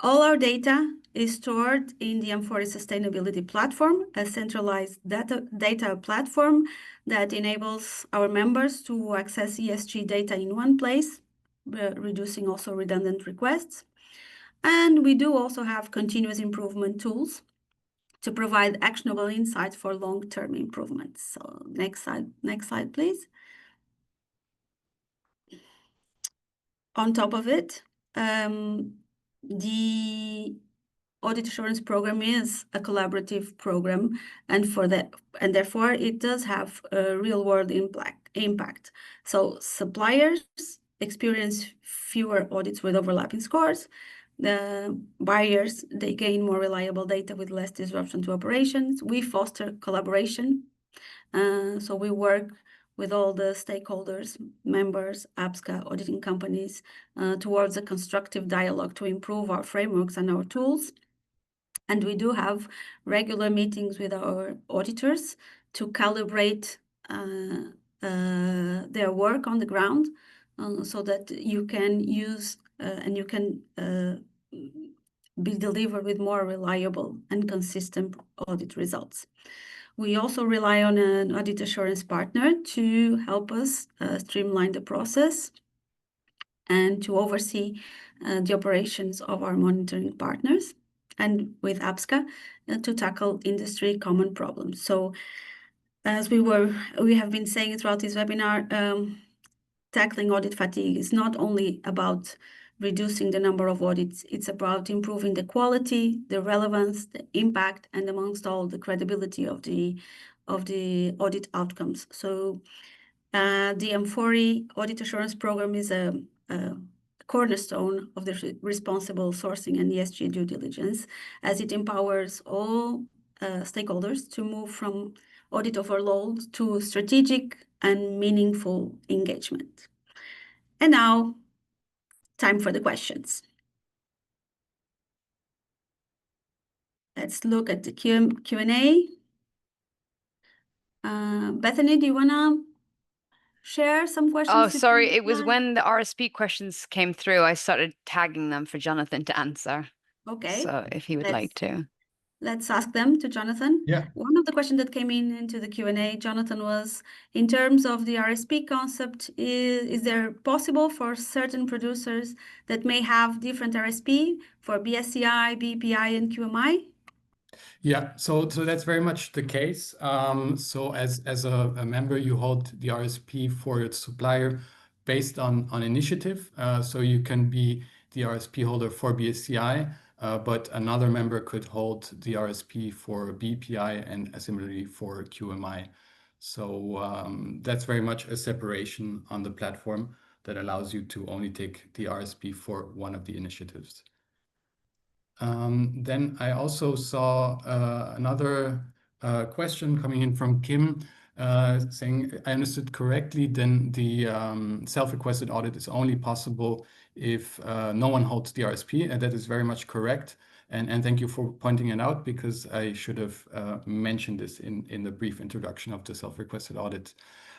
All our data is stored in the amfori Sustainability Platform, a centralized data platform that enables our members to access ESG data in one place, reducing also redundant requests. And we do also have continuous improvement tools to provide actionable insights for long-term improvements. So next slide, please. On top of it, the Audit Assurance Programme is a collaborative program, and therefore it does have a real-world impact. So suppliers experience fewer audits with overlapping scores. The buyers, they gain more reliable data with less disruption to operations. We foster collaboration. So we work with all the stakeholders, members, APSCA, auditing companies, towards a constructive dialogue to improve our frameworks and our tools. And we do have regular meetings with our auditors to calibrate their work on the ground, so that you can use and you can be delivered with more reliable and consistent audit results. We also rely on an audit assurance partner to help us streamline the process and to oversee the operations of our monitoring partners, and with APSCA to tackle industry common problems. So as we have been saying throughout this webinar, tackling audit fatigue is not only about reducing the number of audits, it's about improving the quality, the relevance, the impact, and amongst all, the credibility of the audit outcomes. So the amfori Audit Assurance Programme is a cornerstone of the responsible sourcing and ESG due diligence, as it empowers all stakeholders to move from audit overload to strategic and meaningful engagement. And now, time for the questions. Let's look at the Q&A. Bethany, do you want to share some questions?
Oh, sorry. It was when the RSP questions came through, I started tagging them for Jonathan to answer.
Okay.
So if he would like to.
Let's ask them to Jonathan.
Yeah.
One of the questions that came into the Q&A, Jonathan, was in terms of the RSP concept, is there possible for certain producers that may have different RSP for BSCI, BPI, and QMI?
Yeah, so that's very much the case. So as a member, you hold the RSP for its supplier based on initiative. So you can be the RSP holder for BSCI, but another member could hold the RSP for BPI and similarly for QMI. So that's very much a separation on the platform that allows you to only take the RSP for one of the initiatives. Then I also saw another question coming in from Kim saying, I understood correctly, then the self-requested audit is only possible if no one holds the RSP, and that is very much correct. And thank you for pointing it out, because I should have mentioned this in the brief introduction of the self-requested audit.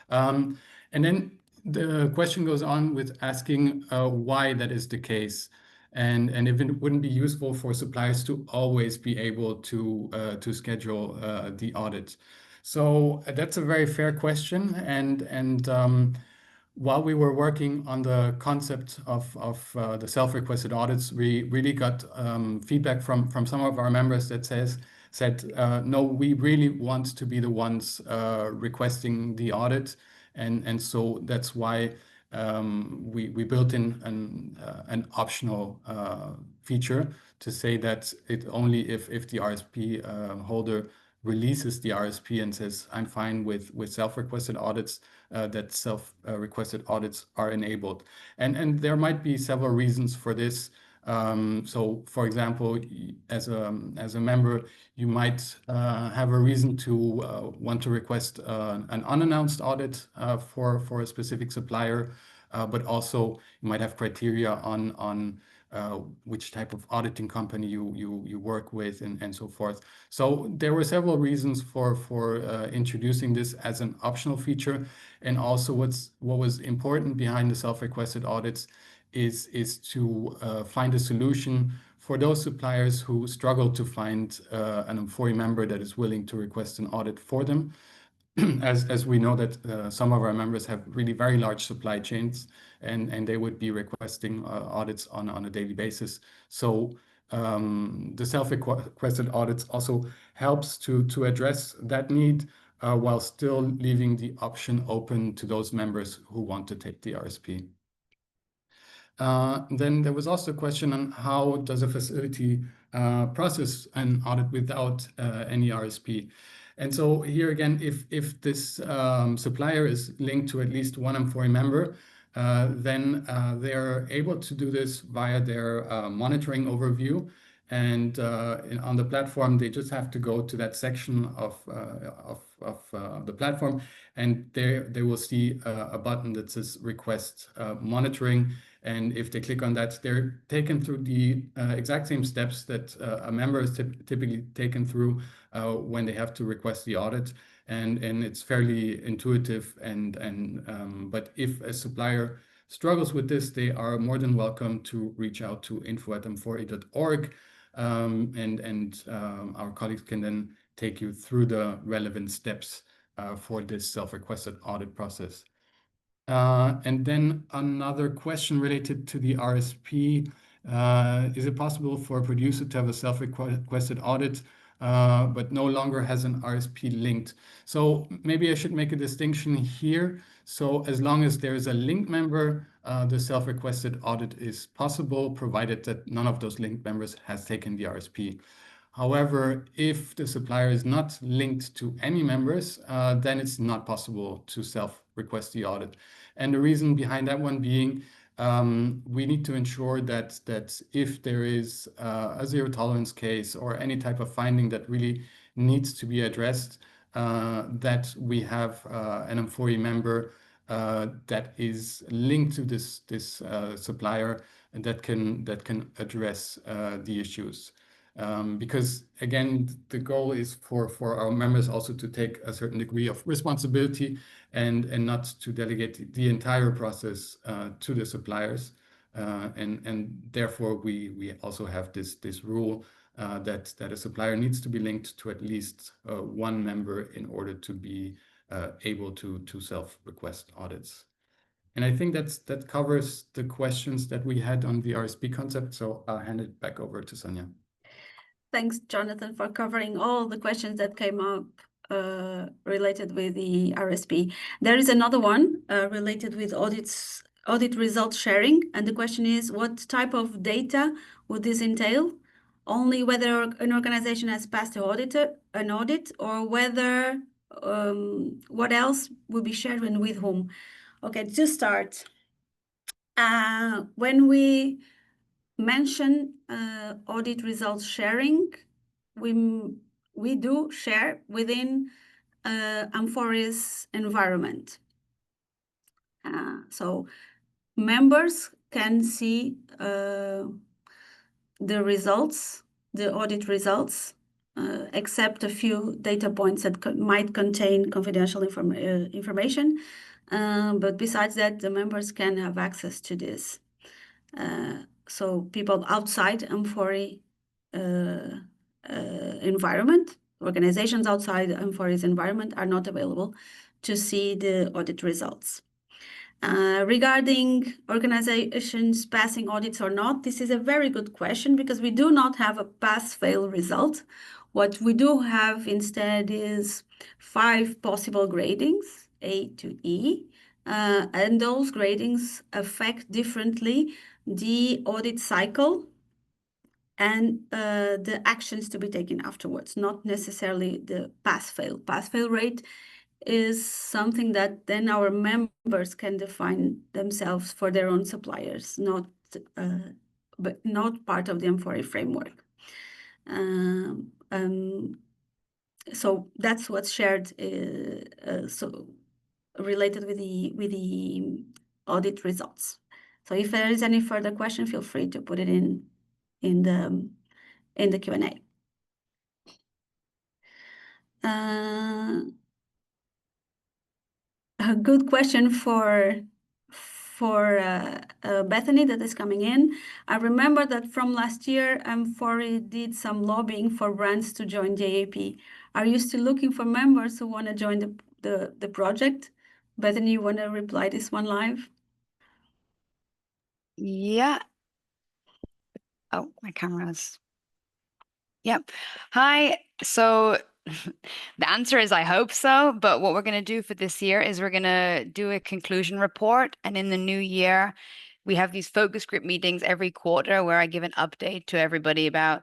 And then the question goes on with asking why that is the case. And if it wouldn't be useful for suppliers to always be able to schedule the audit. So that's a very fair question. And while we were working on the concept of the self-requested audits, we really got feedback from some of our members that said, no, we really want to be the ones requesting the audit. And so that's why we built in an optional feature to say that it only if the RSP holder releases the RSP and says, I'm fine with self-requested audits, that self-requested audits are enabled. And there might be several reasons for this. So, for example, as a member, you might have a reason to want to request an unannounced audit for a specific supplier, but also you might have criteria on which type of auditing company you work with and so forth. So there were several reasons for introducing this as an optional feature. And also what was important behind the self-requested audits is to find a solution for those suppliers who struggle to find an amfori member that is willing to request an audit for them. As we know that some of our members have really very large supply chains, and they would be requesting audits on a daily basis. So the self-requested audits also helps to address that need while still leaving the option open to those members who want to take the RSP. Then there was also a question on how does a facility process an audit without any RSP. And so here again, if this supplier is linked to at least one amfori member, then they're able to do this via their monitoring overview. And on the platform, they just have to go to that section of the platform, and they will see a button that says Request Monitoring. And if they click on that, they're taken through the exact same steps that a member is typically taken through when they have to request the audit. And it's fairly intuitive. But if a supplier struggles with this, they are more than welcome to reach out to info@amfori.org. Our colleagues can then take you through the relevant steps for this self-requested audit process. And then another question related to the RSP. Is it possible for a producer to have a self-requested audit but no longer has an RSP linked? So maybe I should make a distinction here. So as long as there is a linked member, the self-requested audit is possible, provided that none of those linked members has taken the RSP. However, if the supplier is not linked to any members, then it's not possible to self-request the audit. And the reason behind that one being, we need to ensure that if there is a zero tolerance case or any type of finding that really needs to be addressed, that we have an amfori member that is linked to this supplier and that can address the issues. Because again, the goal is for our members also to take a certain degree of responsibility and not to delegate the entire process to the suppliers. And therefore we also have this rule that a supplier needs to be linked to at least one member in order to be able to self-request audits. And I think that covers the questions that we had on the RSP concept. So I'll hand it back over to Sonia.
Thanks, Jonathan, for covering all the questions that came up related with the RSP. There is another one related with audit result sharing. And the question is, what type of data would this entail? Only whether an organization has passed an audit, or whether what else will be shared and with whom? Okay, to start, when we mention audit results sharing, we do share within amfori's environment. So members can see the results, the audit results, except a few data points that might contain confidential information. But besides that, the members can have access to this. So people outside amfori environment, organizations outside amfori's environment are not available to see the audit results. Regarding organizations passing audits or not, this is a very good question because we do not have a pass-fail result. What we do have instead is 5 possible gradings, A to E, and those gradings affect differently the audit cycle and the actions to be taken afterwards, not necessarily the pass-fail. Pass-fail rate is something that then our members can define themselves for their own suppliers, but not part of the amfori framework. So that's what's shared. So related with the audit results. So if there is any further question, feel free to put it in the Q&A. A good question for Bethany that is coming in. I remember that from last year, amfori did some lobbying for brands to join JAP. Are you still looking for members who want to join the project? Bethany, you want to reply this one live?
Yeah. Oh, my camera's. Yep. Hi. So the answer is I hope so. But what we're going to do for this year is we're going to do a conclusion report. And in the new year, we have these focus group meetings every quarter where I give an update to everybody about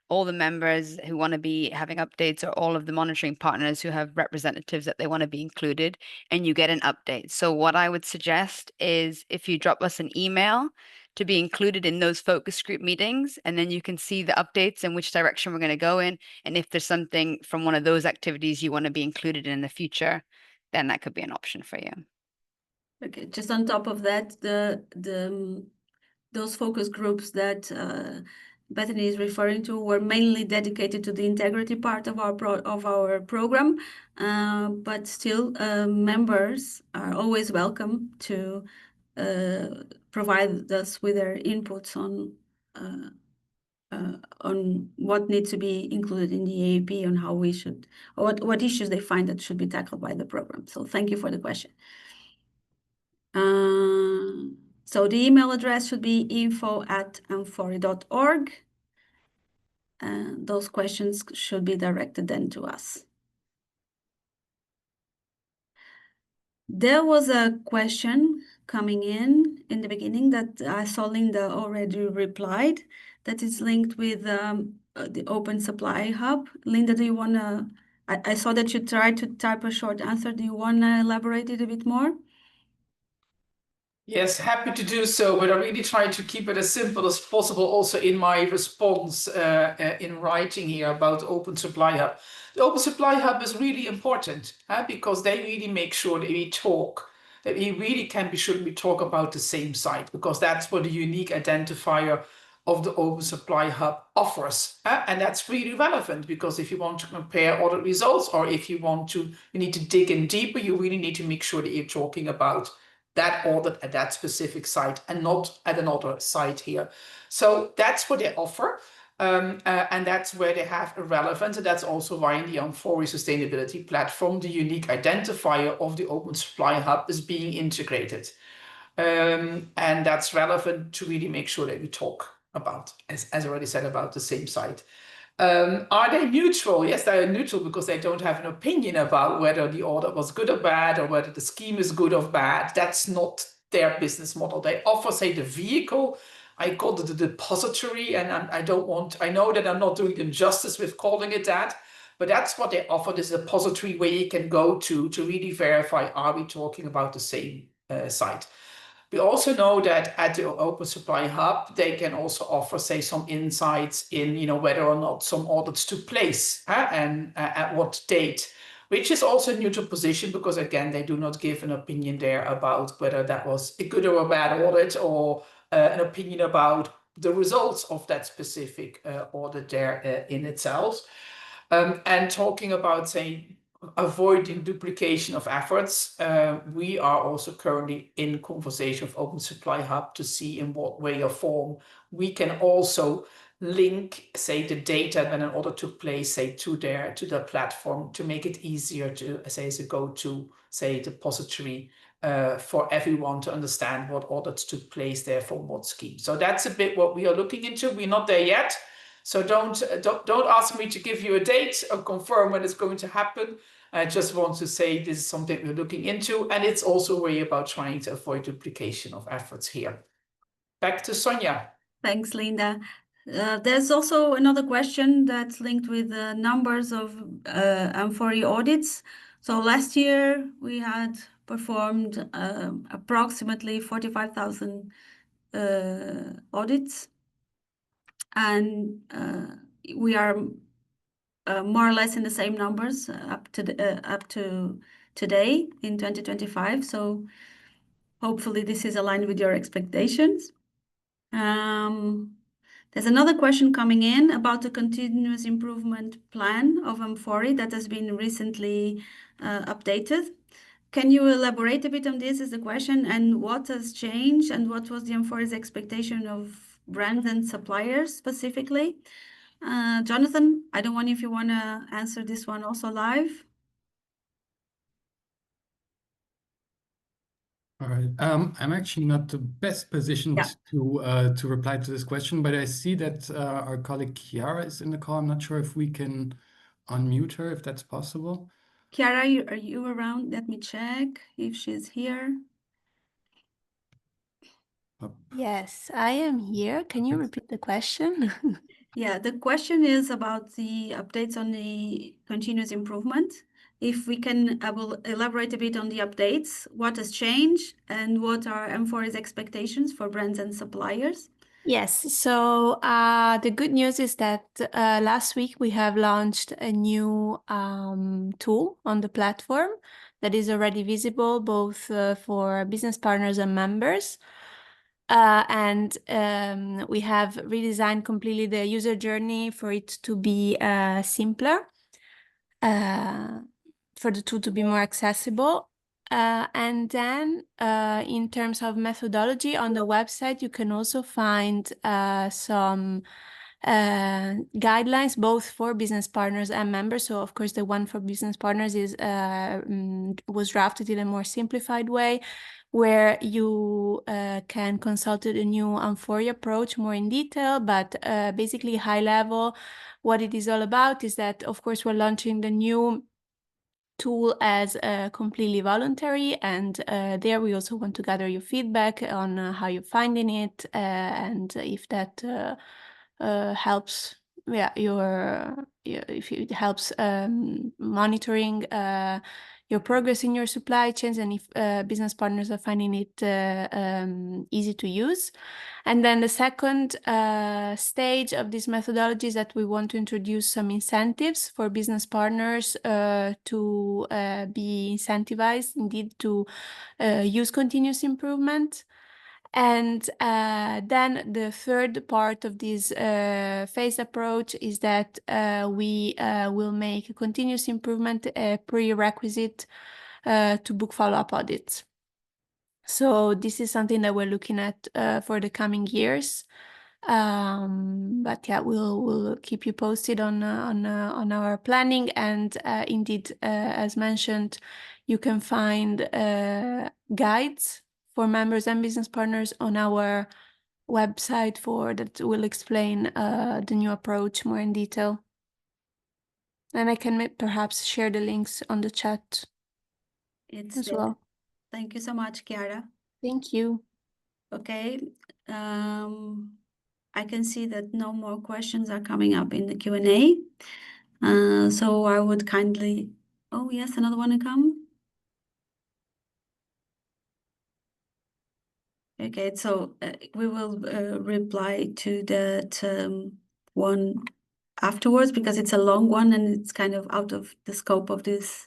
all the members who want to be having updates, or all of the monitoring partners who have representatives that they want to be included, and you get an update. So what I would suggest is if you drop us an email to be included in those focus group meetings. And then you can see the updates and which direction we're going to go in. And if there's something from one of those activities you want to be included in the future, then that could be an option for you.
Okay, just on top of that, those focus groups that Bethany is referring to were mainly dedicated to the integrity part of our program, but still members are always welcome to provide us with their inputs on what needs to be included in the AAP, on how we should, or what issues they find that should be tackled by the program. So thank you for the question. So the email address should be info@amfori.org. And those questions should be directed then to us. There was a question coming in the beginning that I saw Linda already replied, that is linked with the Open Supply Hub. Linda, do you want to, I saw that you tried to type a short answer. Do you want to elaborate it a bit more?
Yes, happy to do so, but I really try to keep it as simple as possible also in my response in writing here about the Open Supply Hub. The Open Supply Hub is really important because they really make sure that we talk, that we really can be sure we talk about the same site, because that's what the unique identifier of the Open Supply Hub offers. And that's really relevant, because if you want to compare audit results, or if you need to dig in deeper, you really need to make sure that you're talking about that audit at that specific site and not at another site here. So that's what they offer. And that's where they have a relevance. And that's also why in the amfori sustainability platform, the unique identifier of the Open Supply Hub is being integrated. And that's relevant to really make sure that we talk about, as I already said, about the same site. Are they neutral? Yes, they are neutral, because they don't have an opinion about whether the audit was good or bad, or whether the scheme is good or bad. That's not their business model. They offer, say, the vehicle. I call it the depository, and I know that I'm not doing them justice with calling it that, but that's what they offer, this depository where you can go to really verify, are we talking about the same site? We also know that at the Open Supply Hub, they can also offer, say, some insights in, whether or not some audits took place and at what date, which is also a neutral position, because again, they do not give an opinion there about whether that was a good or a bad audit, or an opinion about the results of that specific audit there in itself. And talking about, say, avoiding duplication of efforts, we are also currently in conversation with Open Supply Hub to see in what way or form we can also link, say, the data when an audit took place, say, to their platform, to make it easier to, say, as a go-to, say, depository for everyone to understand what audits took place there for what scheme. So that's a bit what we are looking into. We're not there yet. So don't ask me to give you a date or confirm when it's going to happen. I just want to say this is something we're looking into, and it's also a way about trying to avoid duplication of efforts here. Back to Sonja.
Thanks, Linda. There's also another question that's linked with the numbers of amfori audits. So last year we had performed approximately 45,000 audits, and we are more or less in the same numbers up to today in 2025. So hopefully this is aligned with your expectations. There's another question coming in about the continuous improvement plan of amfori that has been recently updated. Can you elaborate a bit on this, is the question, and what has changed, and what was the amfori's expectation of brands and suppliers specifically? Jonathan, I don't know if you want to answer this one also live.
All right. I'm actually not the best positioned to reply to this question, but I see that our colleague Chiara is in the call. I'm not sure if we can unmute her, if that's possible.
Chiara, are you around? Let me check if she's here.
Yes, I am here. Can you repeat the question?
Yeah, the question is about the updates on the continuous improvement if we can elaborate a bit on the updates, what has changed, and what are amfori's expectations for brands and suppliers.
Yes, so the good news is that last week we have launched a new tool on the platform that is already visible both for business partners and members. And we have redesigned completely the user journey for it to be simpler, for the tool to be more accessible. And then in terms of methodology on the website, you can also find some guidelines both for business partners and members. So of course the one for business partners is was drafted in a more simplified way, where you can consult the new amfori approach more in detail, but basically high level. What it is all about is that, of course, we're launching the new tool as completely voluntary, and there we also want to gather your feedback on how you're finding it, and if that helps, if it helps monitoring your progress in your supply chains, and if business partners are finding it easy to use. And then the second stage of this methodology is that we want to introduce some incentives for business partners to be incentivized indeed to use continuous improvement. And then the third part of this phased approach is that we will make continuous improvement a prerequisite to book follow-up audits. So this is something that we're looking at for the coming years. But yeah, we'll keep you posted on our planning. And indeed, as mentioned, you can find guides for members and business partners on our website that will explain the new approach more in detail. And I can perhaps share the links on the chat as well.
Thank you so much, Chiara.
Thank you.
Okay. I can see that no more questions are coming up in the Q&A. So I would kindly... Oh, yes, another one to come. Okay, so we will reply to that one afterwards, because it's a long one and it's kind of out of the scope of this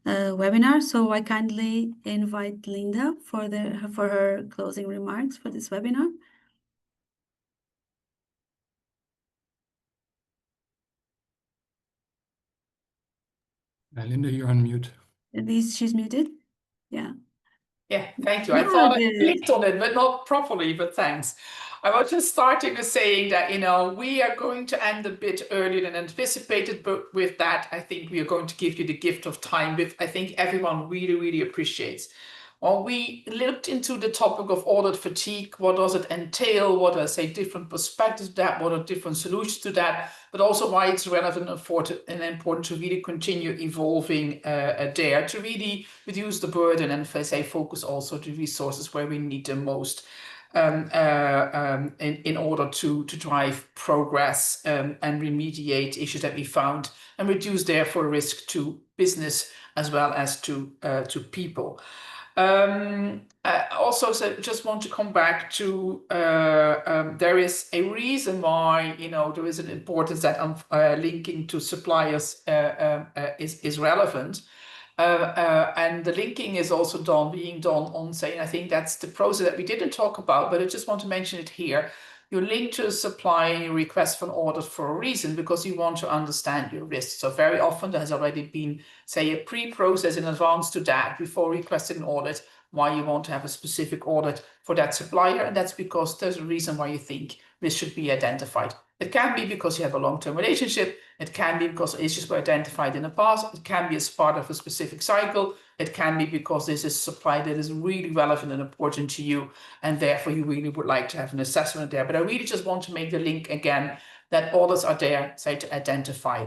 webinar. So I kindly invite Linda for her closing remarks for this webinar.
Linda, you're on mute.
At least she's muted. Yeah.
Yeah, thank you. I thought I clicked on it, but not properly, but thanks. I was just starting with saying that, we are going to end a bit earlier than anticipated, but with that, I think we are going to give you the gift of time, which I think everyone really, really appreciates. Well, we looked into the topic of audit fatigue. What does it entail? What are, different perspectives of that? What are different solutions to that? But also why it's relevant and important to really continue evolving there, to really reduce the burden and, focus also the resources where we need them most in order to drive progress and remediate issues that we found and reduce, therefore, risk to business as well as to people. I also just want to come back to there is a reason why there is an importance that linking to suppliers is relevant, and the linking is also being done on saying, I think that's the process that we didn't talk about, but I just want to mention it here. You link to a supplier, you request for an audit for a reason, because you want to understand your risks. So very often there has already been, a pre-process in advance to that before requesting an audit, why you want to have a specific audit for that supplier. And that's because there's a reason why you think this should be identified. It can be because you have a long-term relationship. It can be because issues were identified in the past. It can be as part of a specific cycle. It can be because this is a supply that is really relevant and important to you, and therefore you really would like to have an assessment there. But I really just want to make the link again that audits are there, to identify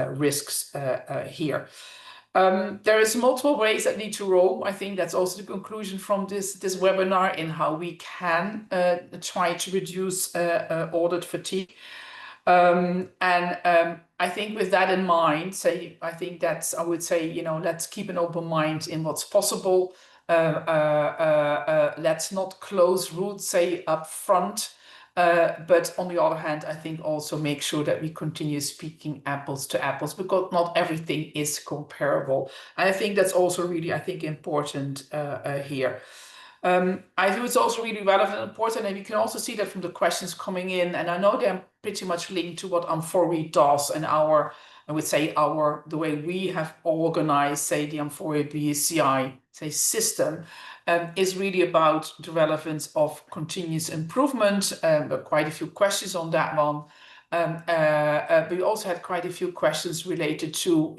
risks here. There is multiple ways that need to roll. I think that's also the conclusion from this webinar in how we can try to reduce audit fatigue. I think with that in mind, I would say, let's keep an open mind in what's possible. Let's not close routes, say, up front. But on the other hand, I think also make sure that we continue speaking apples to apples, because not everything is comparable. And I think that's also really, important here. I think it's also really relevant and important, and we can also see that from the questions coming in, and I know they're pretty much linked to what amfori does and the way we have organized, say, the amfori BSCI, say, system, is really about the relevance of continuous improvement. Quite a few questions on that one. We also had quite a few questions related to,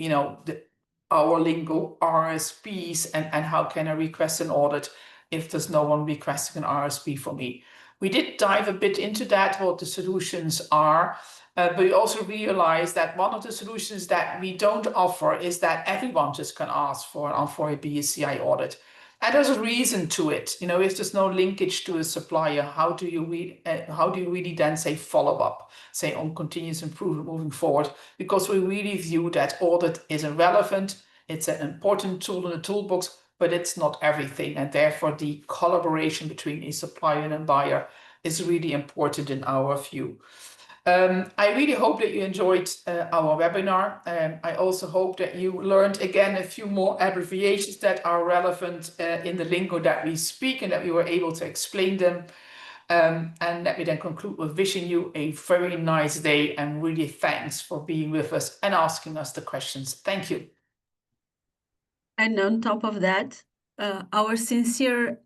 our lingo RSPs and how can I request an audit if there's no one requesting an RSP for me. We did dive a bit into that, what the solutions are, but we also realized that one of the solutions that we don't offer is that everyone just can ask for a BSCI audit. And there's a reason to it. If there's no linkage to a supplier, how do you really then say follow up, say on continuous improvement moving forward? Because we really view that audit is relevant. It's an important tool in the toolbox, but it's not everything. And therefore the collaboration between a supplier and a buyer is really important in our view. I really hope that you enjoyed our webinar. I also hope that you learned again a few more abbreviations that are relevant in the lingo that we speak, and that we were able to explain them. And let me then conclude with wishing you a very nice day, and really thanks for being with us and asking us the questions. Thank you.
And on top of that, our sincere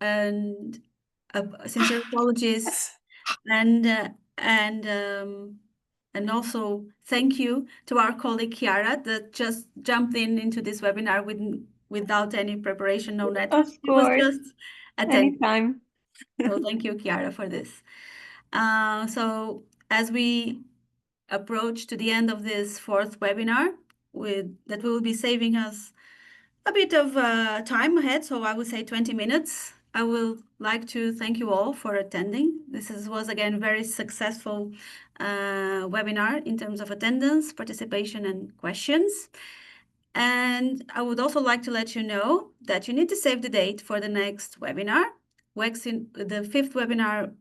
apologies, and also thank you to our colleague Chiara that just jumped into this webinar without any preparation, no network.
Of course.
It was just attending.
Anytime.
So thank you, Chiara, for this. So as we approach to the end of this fourth webinar, that will be saving us a bit of time ahead, so I would say 20 minutes. I would like to thank you all for attending. This was again very successful webinar in terms of attendance, participation, and questions. And I would also like to let you know that you need to save the date for the next webinar. The fifth webinar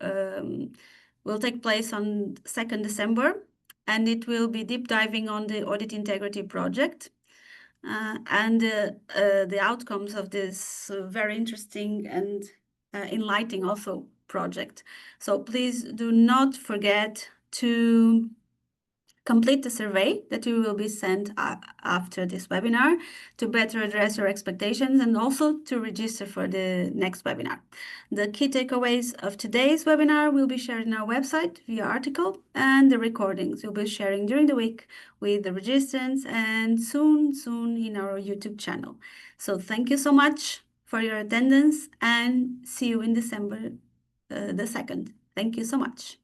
will take place on 2nd December, and it will be deep diving on the Audit Integrity Project. And the outcomes of this very interesting and enlightening also project. So please do not forget to complete the survey that you will be sent after this webinar to better address your expectations, and also to register for the next webinar. The key takeaways of today's webinar will be shared on our website via article, and the recordings we'll be sharing during the week with the registrants, and soon in our YouTube channel. So thank you so much for your attendance, and see you in December the 2nd. Thank you so much.